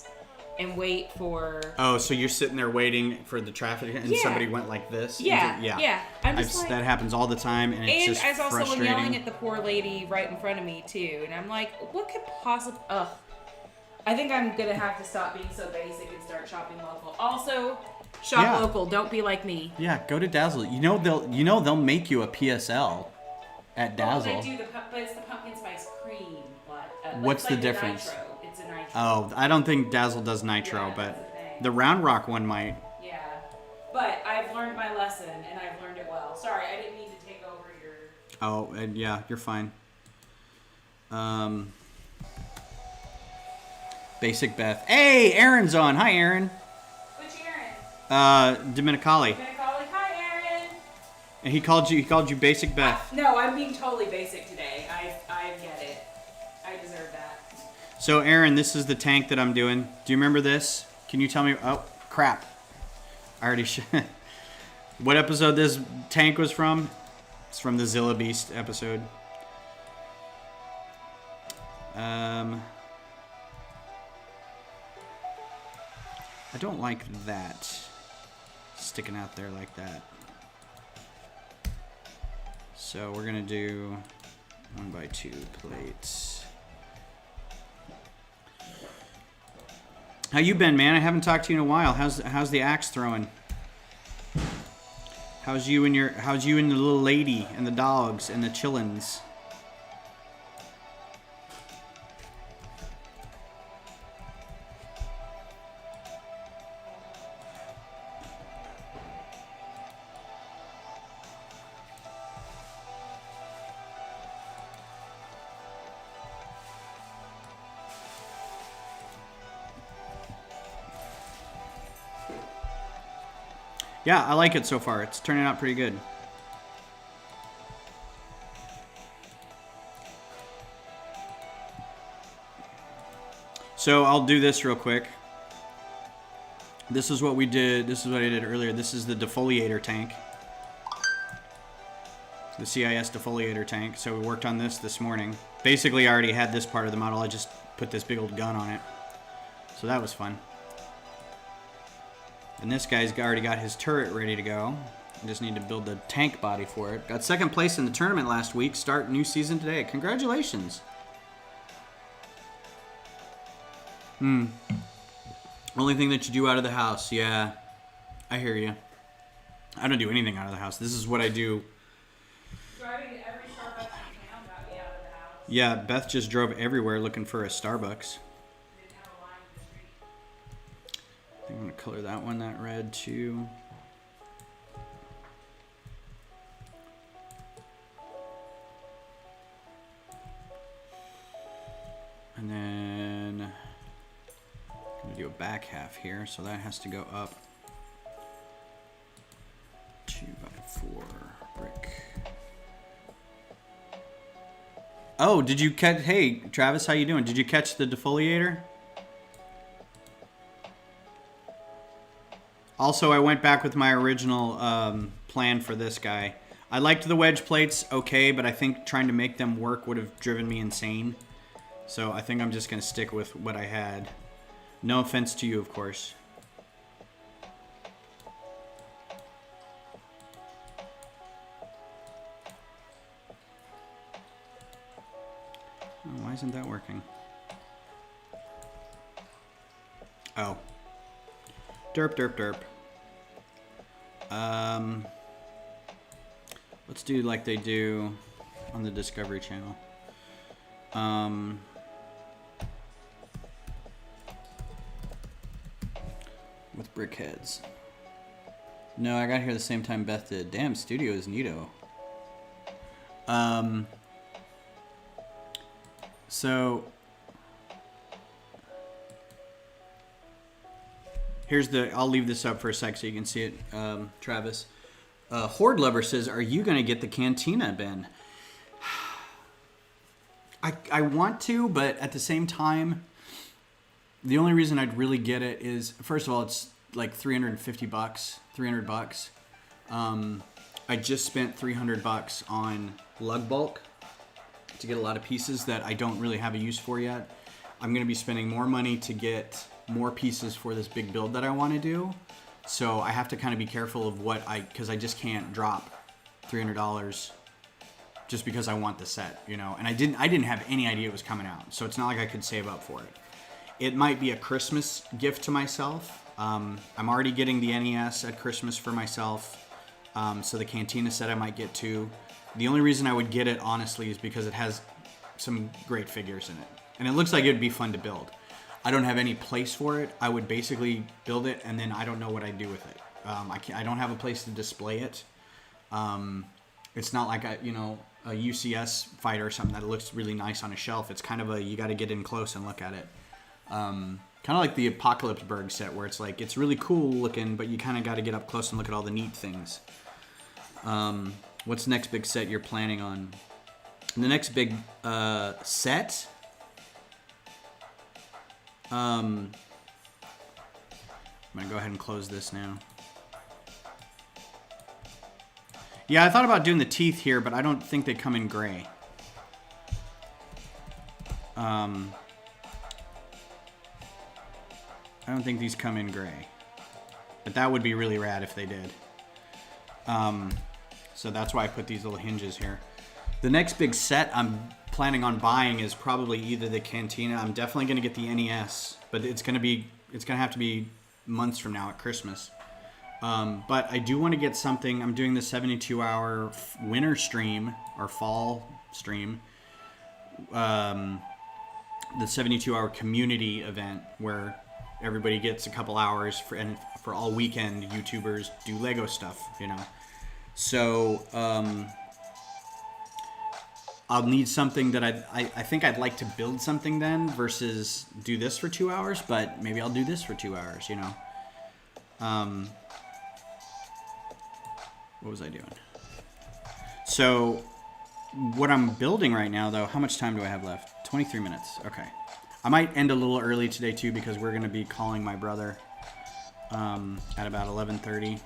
and wait for. Oh, so you're sitting there waiting for the traffic, and Yeah. somebody went like this? Yeah. I'm just like, that happens all the time, and it's just I saw someone frustrating. yelling at the poor lady right in front of me too, and I'm like, what could possibly? Ugh. I think I'm gonna have to stop being so basic and start shopping local. Also, shop local. Don't be like me. Yeah, go to Dazzle. They'll make you a PSL at Dazzle. Well, they do but it's the pumpkin spice cream. What's it's the like difference? Nitro. It's a nitro. Oh, I don't think Dazzle does nitro, Yeah, but that's the thing. the Round Rock one might. Yeah, but I've learned my lesson and I've learned it well. Sorry, I didn't mean to take over your. Oh, and yeah, you're fine. Basic Beth. Hey, Aaron's on. Hi, Aaron. Which Aaron? Dominicali. Hi, Aaron. And he called you Basic Beth. No, I'm being totally basic today. I get it. I deserve that. So, Aaron, this is the tank that I'm doing. Do you remember this? Can you tell me? Oh, crap. I already What episode this tank was from? It's from the Zilla Beast episode. I don't like that sticking out there like that. So we're gonna do 1x2 plates. How you been, man? I haven't talked to you in a while. How's the axe throwing? How's you and the little lady and the dogs and the chillins? Yeah, I like it so far. It's turning out pretty good. So I'll do this real quick. This is what we did. This is what I did earlier. This is the Defoliator Tank. The CIS Defoliator Tank. So we worked on this morning. Basically, I already had this part of the model. I just put this big old gun on it. So that was fun. And this guy's already got his turret ready to go. I just need to build the tank body for it. Got second place in the tournament last week. Start new season today. Congratulations. Only thing that you do out of the house. Yeah, I hear you. I don't do anything out of the house. This is what I do. Driving to every Starbucks in town got me out of the house. Yeah, Beth just drove everywhere looking for a Starbucks. Didn't have a line in the street. I think I'm going to color that one that red too. And then I'm going to do a back half here, so that has to go up 2x4 brick. Oh, did you catch? Hey, Travis, how you doing? Did you catch the defoliator? Also, I went back with my original plan for this guy. I liked the wedge plates, okay, but I think trying to make them work would have driven me insane. So I think I'm just going to stick with what I had. No offense to you, of course. Oh, why isn't that working? Oh. Derp, derp, derp. Let's do like they do on the Discovery Channel. With brick heads. No, I got here the same time Beth did. Damn, studio is neato. So Here's the. I'll leave this up for a sec so you can see it, Travis. Horde Lover says, "Are you gonna get the Cantina, Ben?" I want to, but at the same time, the only reason I'd really get it is, first of all, it's like $350, $300. I just spent $300 on lug bulk to get a lot of pieces that I don't really have a use for yet. I'm going to be spending more money to get more pieces for this big build that I want to do. So I have to kind of be careful of because I just can't drop $300 just because I want the set, you know. And I didn't have any idea it was coming out. So it's not like I could save up for it. It might be a Christmas gift to myself. I'm already getting the NES at Christmas for myself. So the Cantina set I might get too. The only reason I would get it, honestly, is because it has some great figures in it. And it looks like it would be fun to build. I don't have any place for it. I would basically build it, and then I don't know what I'd do with it. I don't have a place to display it. It's not like a UCS fighter or something that looks really nice on a shelf. It's kind of you got to get in close and look at it. Kind of like the Apocalypseburg set, where it's like, it's really cool looking, but you kind of got to get up close and look at all the neat things. What's the next big set you're planning on? The next big set? I'm going to go ahead and close this now. Yeah, I thought about doing the teeth here, but I don't think they come in gray. I don't think these come in gray. But that would be really rad if they did. So that's why I put these little hinges here. The next big set I'm planning on buying is probably either the Cantina. I'm definitely going to get the NES, but it's going to have to be months from now at Christmas. But I do want to get something. I'm doing the 72-hour winter stream or fall stream. The 72-hour community event where everybody gets a couple hours for all weekend YouTubers do Lego stuff, you know. So I'll need something that I think I'd like to build something then versus do this for 2 hours, but maybe I'll do this for 2 hours, you know. What was I doing? So what I'm building right now, though, how much time do I have left? 23 minutes. Okay. I might end a little early today, too, because we're going to be calling my brother at about 11:30.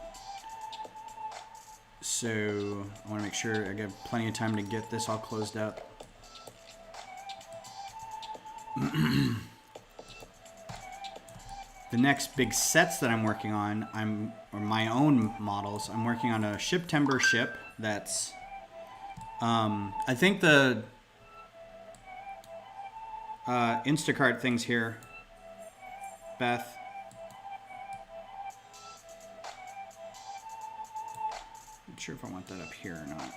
So I want to make sure I get plenty of time to get this all closed up. The next big sets that I'm working on, or my own models. I'm working on a Shiptember ship that's, I think the Instacart things here, Beth. Not sure if I want that up here or not.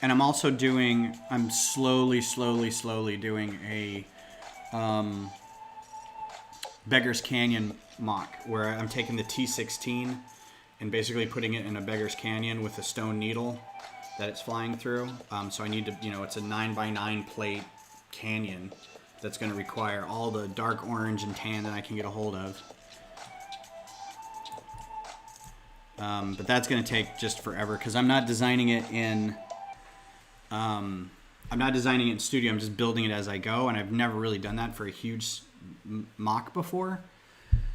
And I'm also I'm slowly doing a Beggar's Canyon mock, where I'm taking the T16 and basically putting it in a Beggar's Canyon with a stone needle that it's flying through. So I need to, it's a 9x9 plate canyon that's going to require all the dark orange and tan that I can get a hold of. But that's going to take just forever because I'm not designing it in studio. I'm just building it as I go, and I've never really done that for a huge mock before.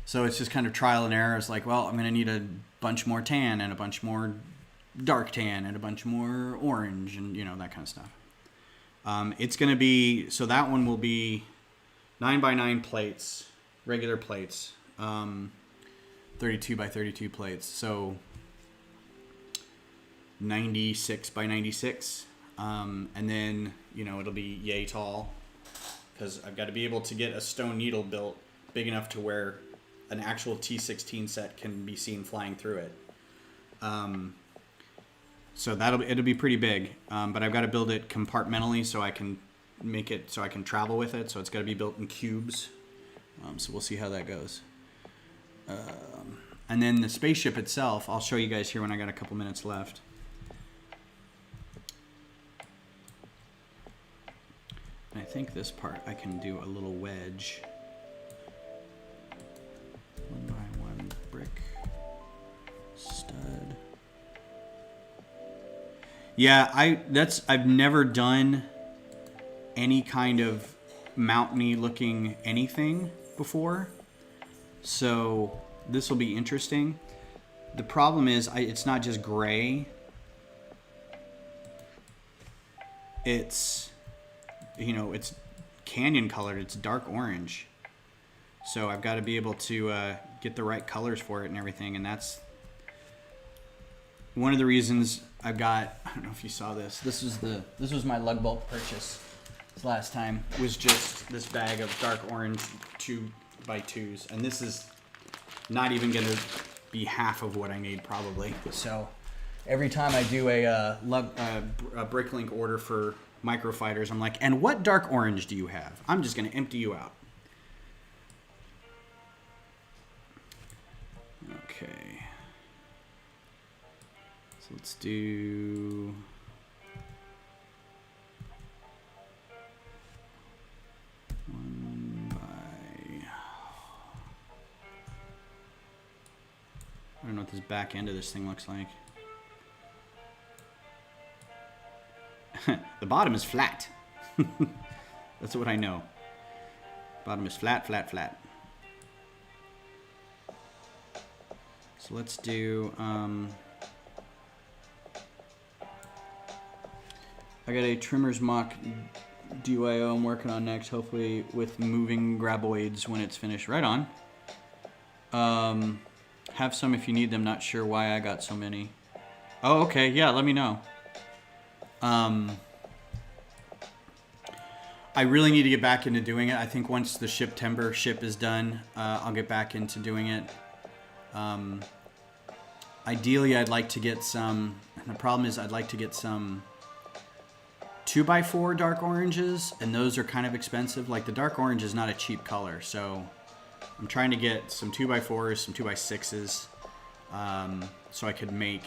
So it's just kind of trial and error. It's like, well, I'm going to need a bunch more tan and a bunch more dark tan and a bunch more orange and, that kind of stuff. It's going to be, so that one will be 9x9 plates, regular plates. 32x32 plates, so 96x96, and then it'll be yay tall because I've got to be able to get a stone needle built big enough to where an actual T16 set can be seen flying through it. So it'll be pretty big, but I've got to build it compartmentally so I can make it so I can travel with it. So it's got to be built in cubes. So we'll see how that goes. And then the spaceship itself, I'll show you guys here when I got a couple minutes left. And I think this part I can do a little wedge. 1x1 brick stud. Yeah, I've never done any kind of mountainy looking anything before, so this will be interesting. The problem is it's not just gray. It's, you know, it's canyon colored. It's dark orange. So I've got to be able to get the right colors for it and everything, and that's one of the reasons I've got. I don't know if you saw this. This was my lug bolt purchase last time. Was just this bag of dark orange 2x2s, and this is not even gonna be half of what I need probably. So every time I do a bricklink order for Microfighters, I'm like, and what dark orange do you have? I'm just gonna empty you out. Okay. So let's do. I don't know what this back end of this thing looks like. The bottom is flat. That's what I know. Bottom is flat, flat, flat. So let's do, I got a trimmer's mock DYO I'm working on next, hopefully with moving graboids when it's finished. Right on. Have some if you need them. Not sure why I got so many. Oh, okay. Yeah, let me know. I really need to get back into doing it. I think once the September ship is done, I'll get back into doing it. Ideally, I'd like to get some. And the problem is, I'd like to get some 2x4 dark oranges, and those are kind of expensive. Like the dark orange is not a cheap color, so I'm trying to get some 2x4s, some 2x6s, so I could make,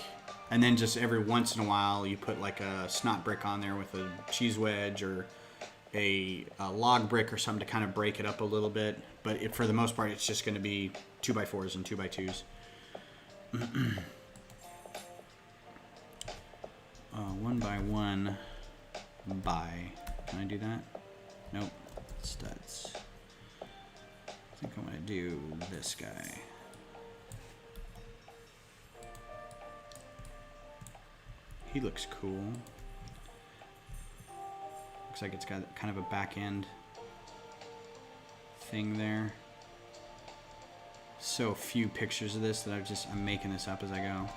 and then just every once in a while you put like a snot brick on there with a cheese wedge or a log brick or something to kind of break it up a little bit. But for the most part, it's just going to be 2x4s and 2x2s. 1x1 by. Can I do that? Nope. Studs. I think I'm going to do this guy. He looks cool. Looks like it's got kind of a back end thing there. So few pictures of this that I'm making this up as I go.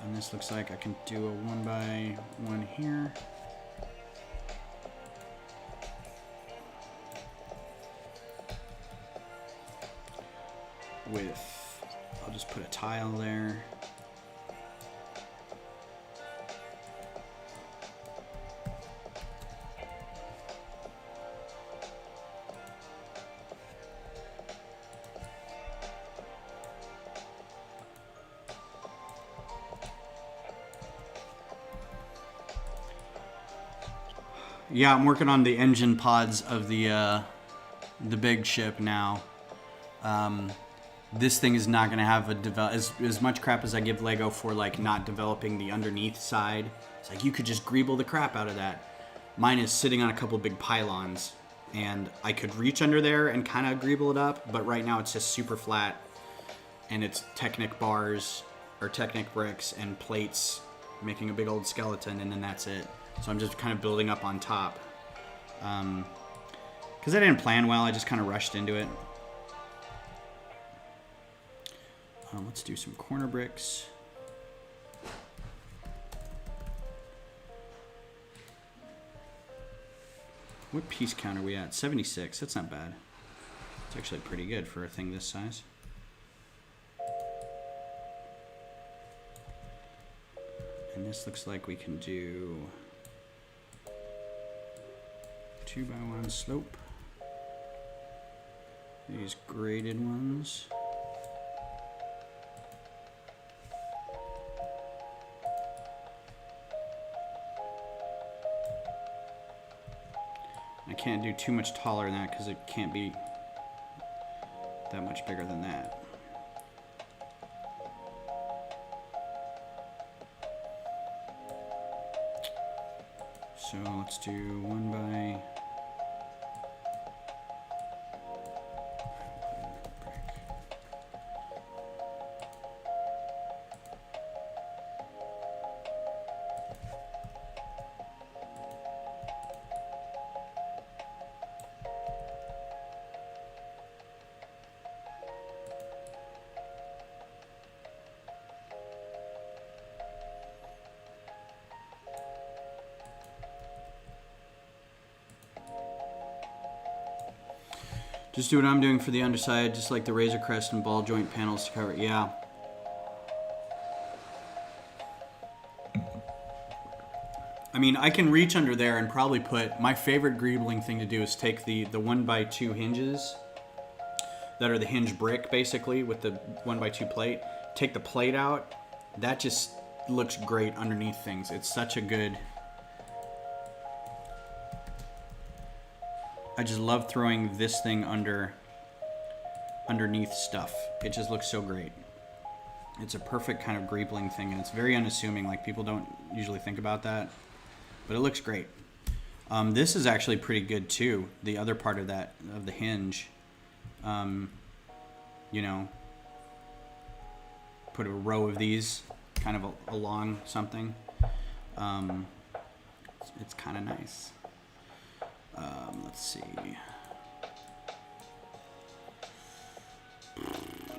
And this looks like I can do a 1x1 here. I'll just put a tile there. Yeah, I'm working on the engine pods of the big ship now. This thing is not going to have as much crap as I give Lego for like not developing the underneath side. It's like you could just greeble the crap out of that. Mine is sitting on a couple big pylons, and I could reach under there and kind of greeble it up, but right now it's just super flat, and it's Technic bars or Technic bricks and plates making a big old skeleton, and then that's it. So I'm just kind of building up on top. Because I didn't plan well, I just kind of rushed into it. Let's do some corner bricks. What piece count are we at? 76. That's not bad. It's actually pretty good for a thing this size. And this looks like we can do 2x1 slope. These graded ones. can't do too much taller than that because it can't be that much bigger than that. So let's do 1 by... Just do what I'm doing for the underside, just like the razor crest and ball joint panels to cover it. Yeah. I mean, I can reach under there and probably put, my favorite greebling thing to do is take the 1x2 hinges that are the hinge brick, basically, with the 1x2 plate. Take the plate out. That just looks great underneath things. It's such a good... I just love throwing this thing underneath stuff. It just looks so great. It's a perfect kind of greebling thing, and it's very unassuming. Like, people don't usually think about that, but it looks great. This is actually pretty good too. The other part of that, of the hinge, you know, put a row of these kind of along something. It's kind of nice. Let's see.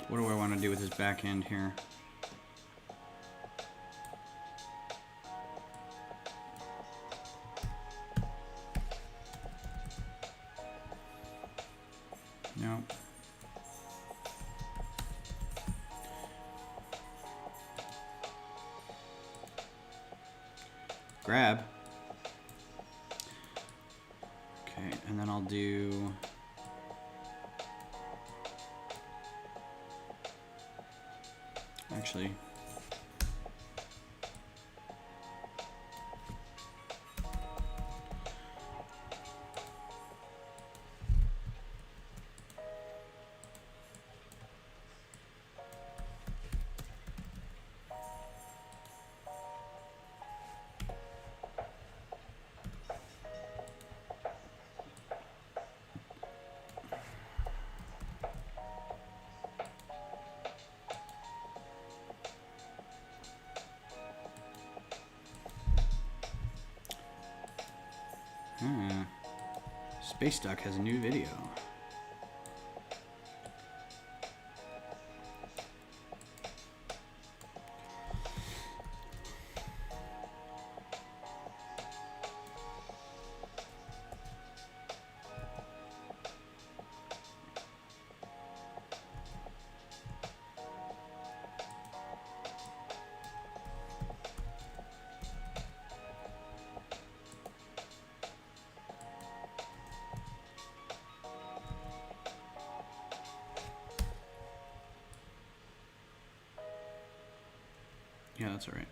What do I want to do with this back end here? No. Grab. Okay, and then I'll do... Actually... Space Duck has a new video. Yeah, that's all right.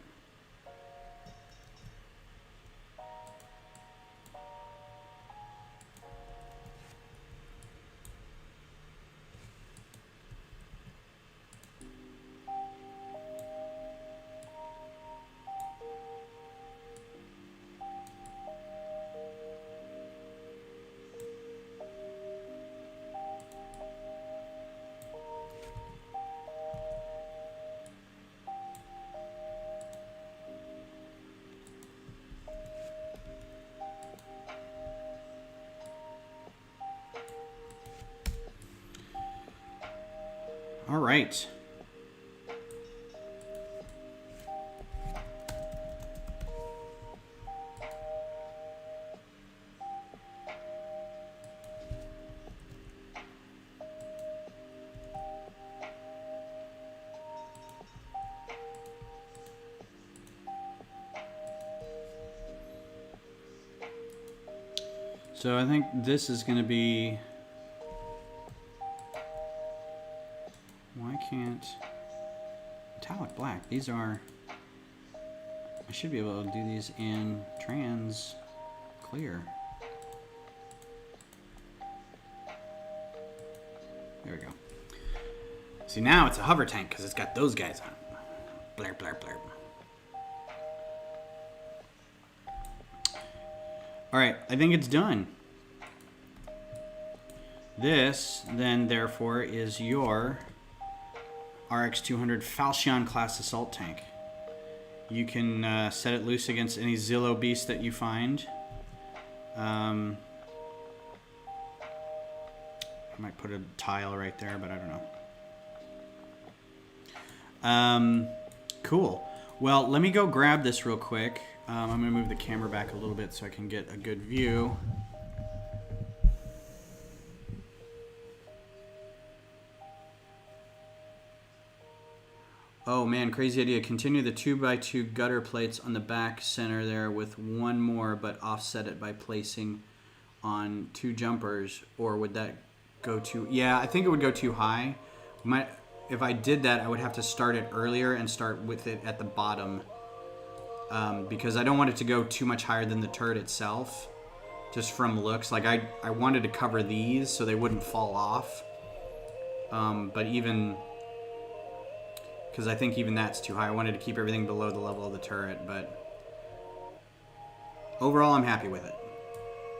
All right. So I think this is going to be... Why can't... Metallic black. These are... I should be able to do these in trans clear. There we go. See, now it's a hover tank because it's got those guys on. Blurp, blurp, blurp. All right, I think it's done. This, then, therefore, is your RX-200 Falchion class assault tank. You can set it loose against any Zillow beast that you find. I might put a tile right there, but I don't know. Cool. Well, let me go grab this real quick. I'm going to move the camera back a little bit so I can get a good view. Oh man, crazy idea. Continue the 2x2 gutter plates on the back center there with one more, but offset it by placing on 2 jumpers. Or would that go too... Yeah, I think it would go too high. If I did that, I would have to start it earlier and start with it at the bottom. Because I don't want it to go too much higher than the turret itself. Just from looks. Like, I wanted to cover these so they wouldn't fall off. But even... Because I think even that's too high. I wanted to keep everything below the level of the turret, but overall I'm happy with it.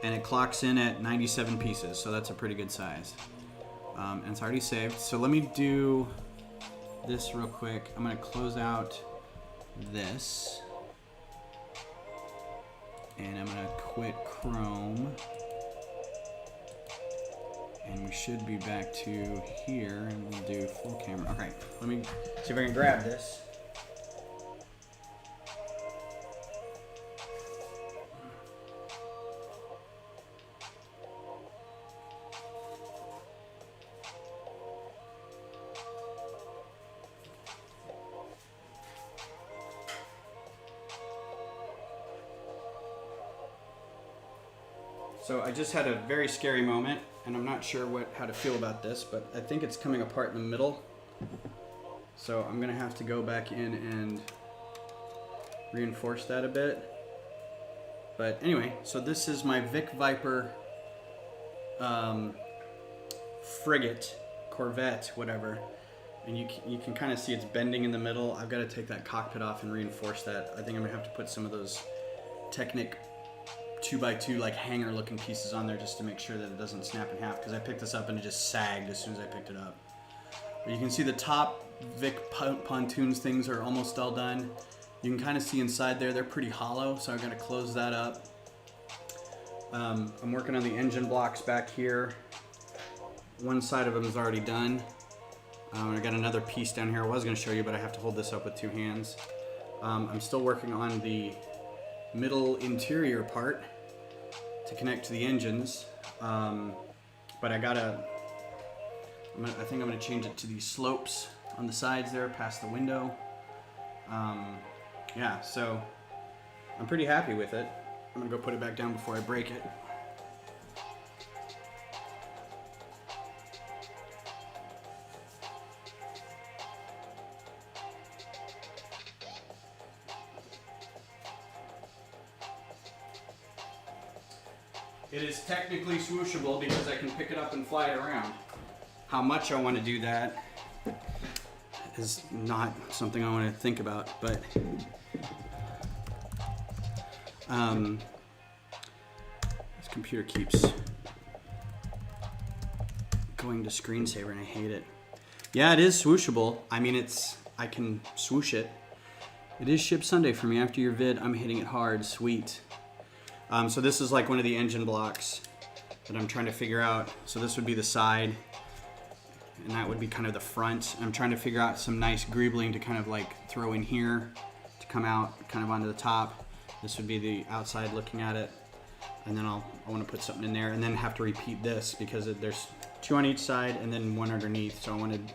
And it clocks in at 97 pieces, so that's a pretty good size. And it's already saved. So let me do this real quick. I'm going to close out this. And I'm going to quit Chrome. And we should be back to here, and we'll do full camera. Okay, let me see if I can grab this. So I just had a very scary moment, and I'm not sure how to feel about this, but I think it's coming apart in the middle. So I'm gonna have to go back in and reinforce that a bit. But anyway, so this is my Vic Viper frigate, corvette, whatever. And you can kind of see it's bending in the middle. I've got to take that cockpit off and reinforce that. I think I'm gonna have to put some of those Technic 2x2 like hanger looking pieces on there just to make sure that it doesn't snap in half, because I picked this up and it just sagged as soon as I picked it up. But you can see the top Vic pontoons things are almost all done. You can kind of see inside there, they're pretty hollow, so I'm going to close that up. I'm working on the engine blocks back here. One side of them is already done. I got another piece down here I was going to show you, but I have to hold this up with 2 hands. I'm still working on the middle interior part to connect to the engines, but I think I'm gonna change it to these slopes on the sides there past the window. Yeah, so I'm pretty happy with it. I'm gonna go put it back down before I break it. It is technically swooshable because I can pick it up and fly it around. How much I want to do that is not something I want to think about, but this computer keeps going to screensaver and I hate it. Yeah, it is swooshable. I mean, I can swoosh it. It is ship Sunday for me. After your vid, I'm hitting it hard. Sweet. So this is like one of the engine blocks that I'm trying to figure out. So this would be the side, and that would be kind of the front. I'm trying to figure out some nice greebling to kind of like throw in here to come out kind of onto the top. This would be the outside looking at it. And then I want to put something in there and then have to repeat this because there's 2 on each side and then 1 underneath. So I want to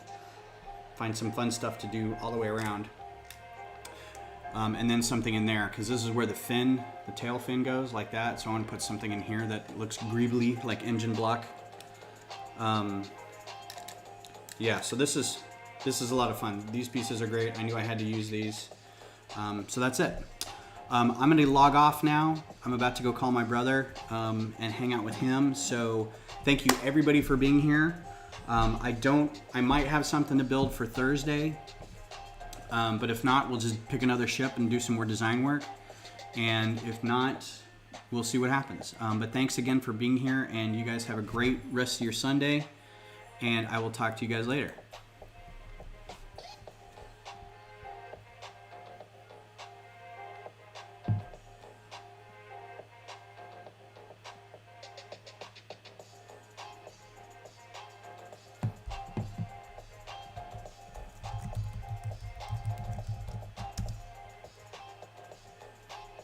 find some fun stuff to do all the way around. And then something in there, because this is where the tail fin goes, like that. So I want to put something in here that looks greebly like engine block. Yeah, so this is a lot of fun. These pieces are great. I knew I had to use these. So that's it. I'm going to log off now. I'm about to go call my brother and hang out with him. So thank you everybody for being here. I might have something to build for Thursday, but if not, we'll just pick another ship and do some more design work. And if not, we'll see what happens. But thanks again for being here, and you guys have a great rest of your Sunday, and I will talk to you guys later.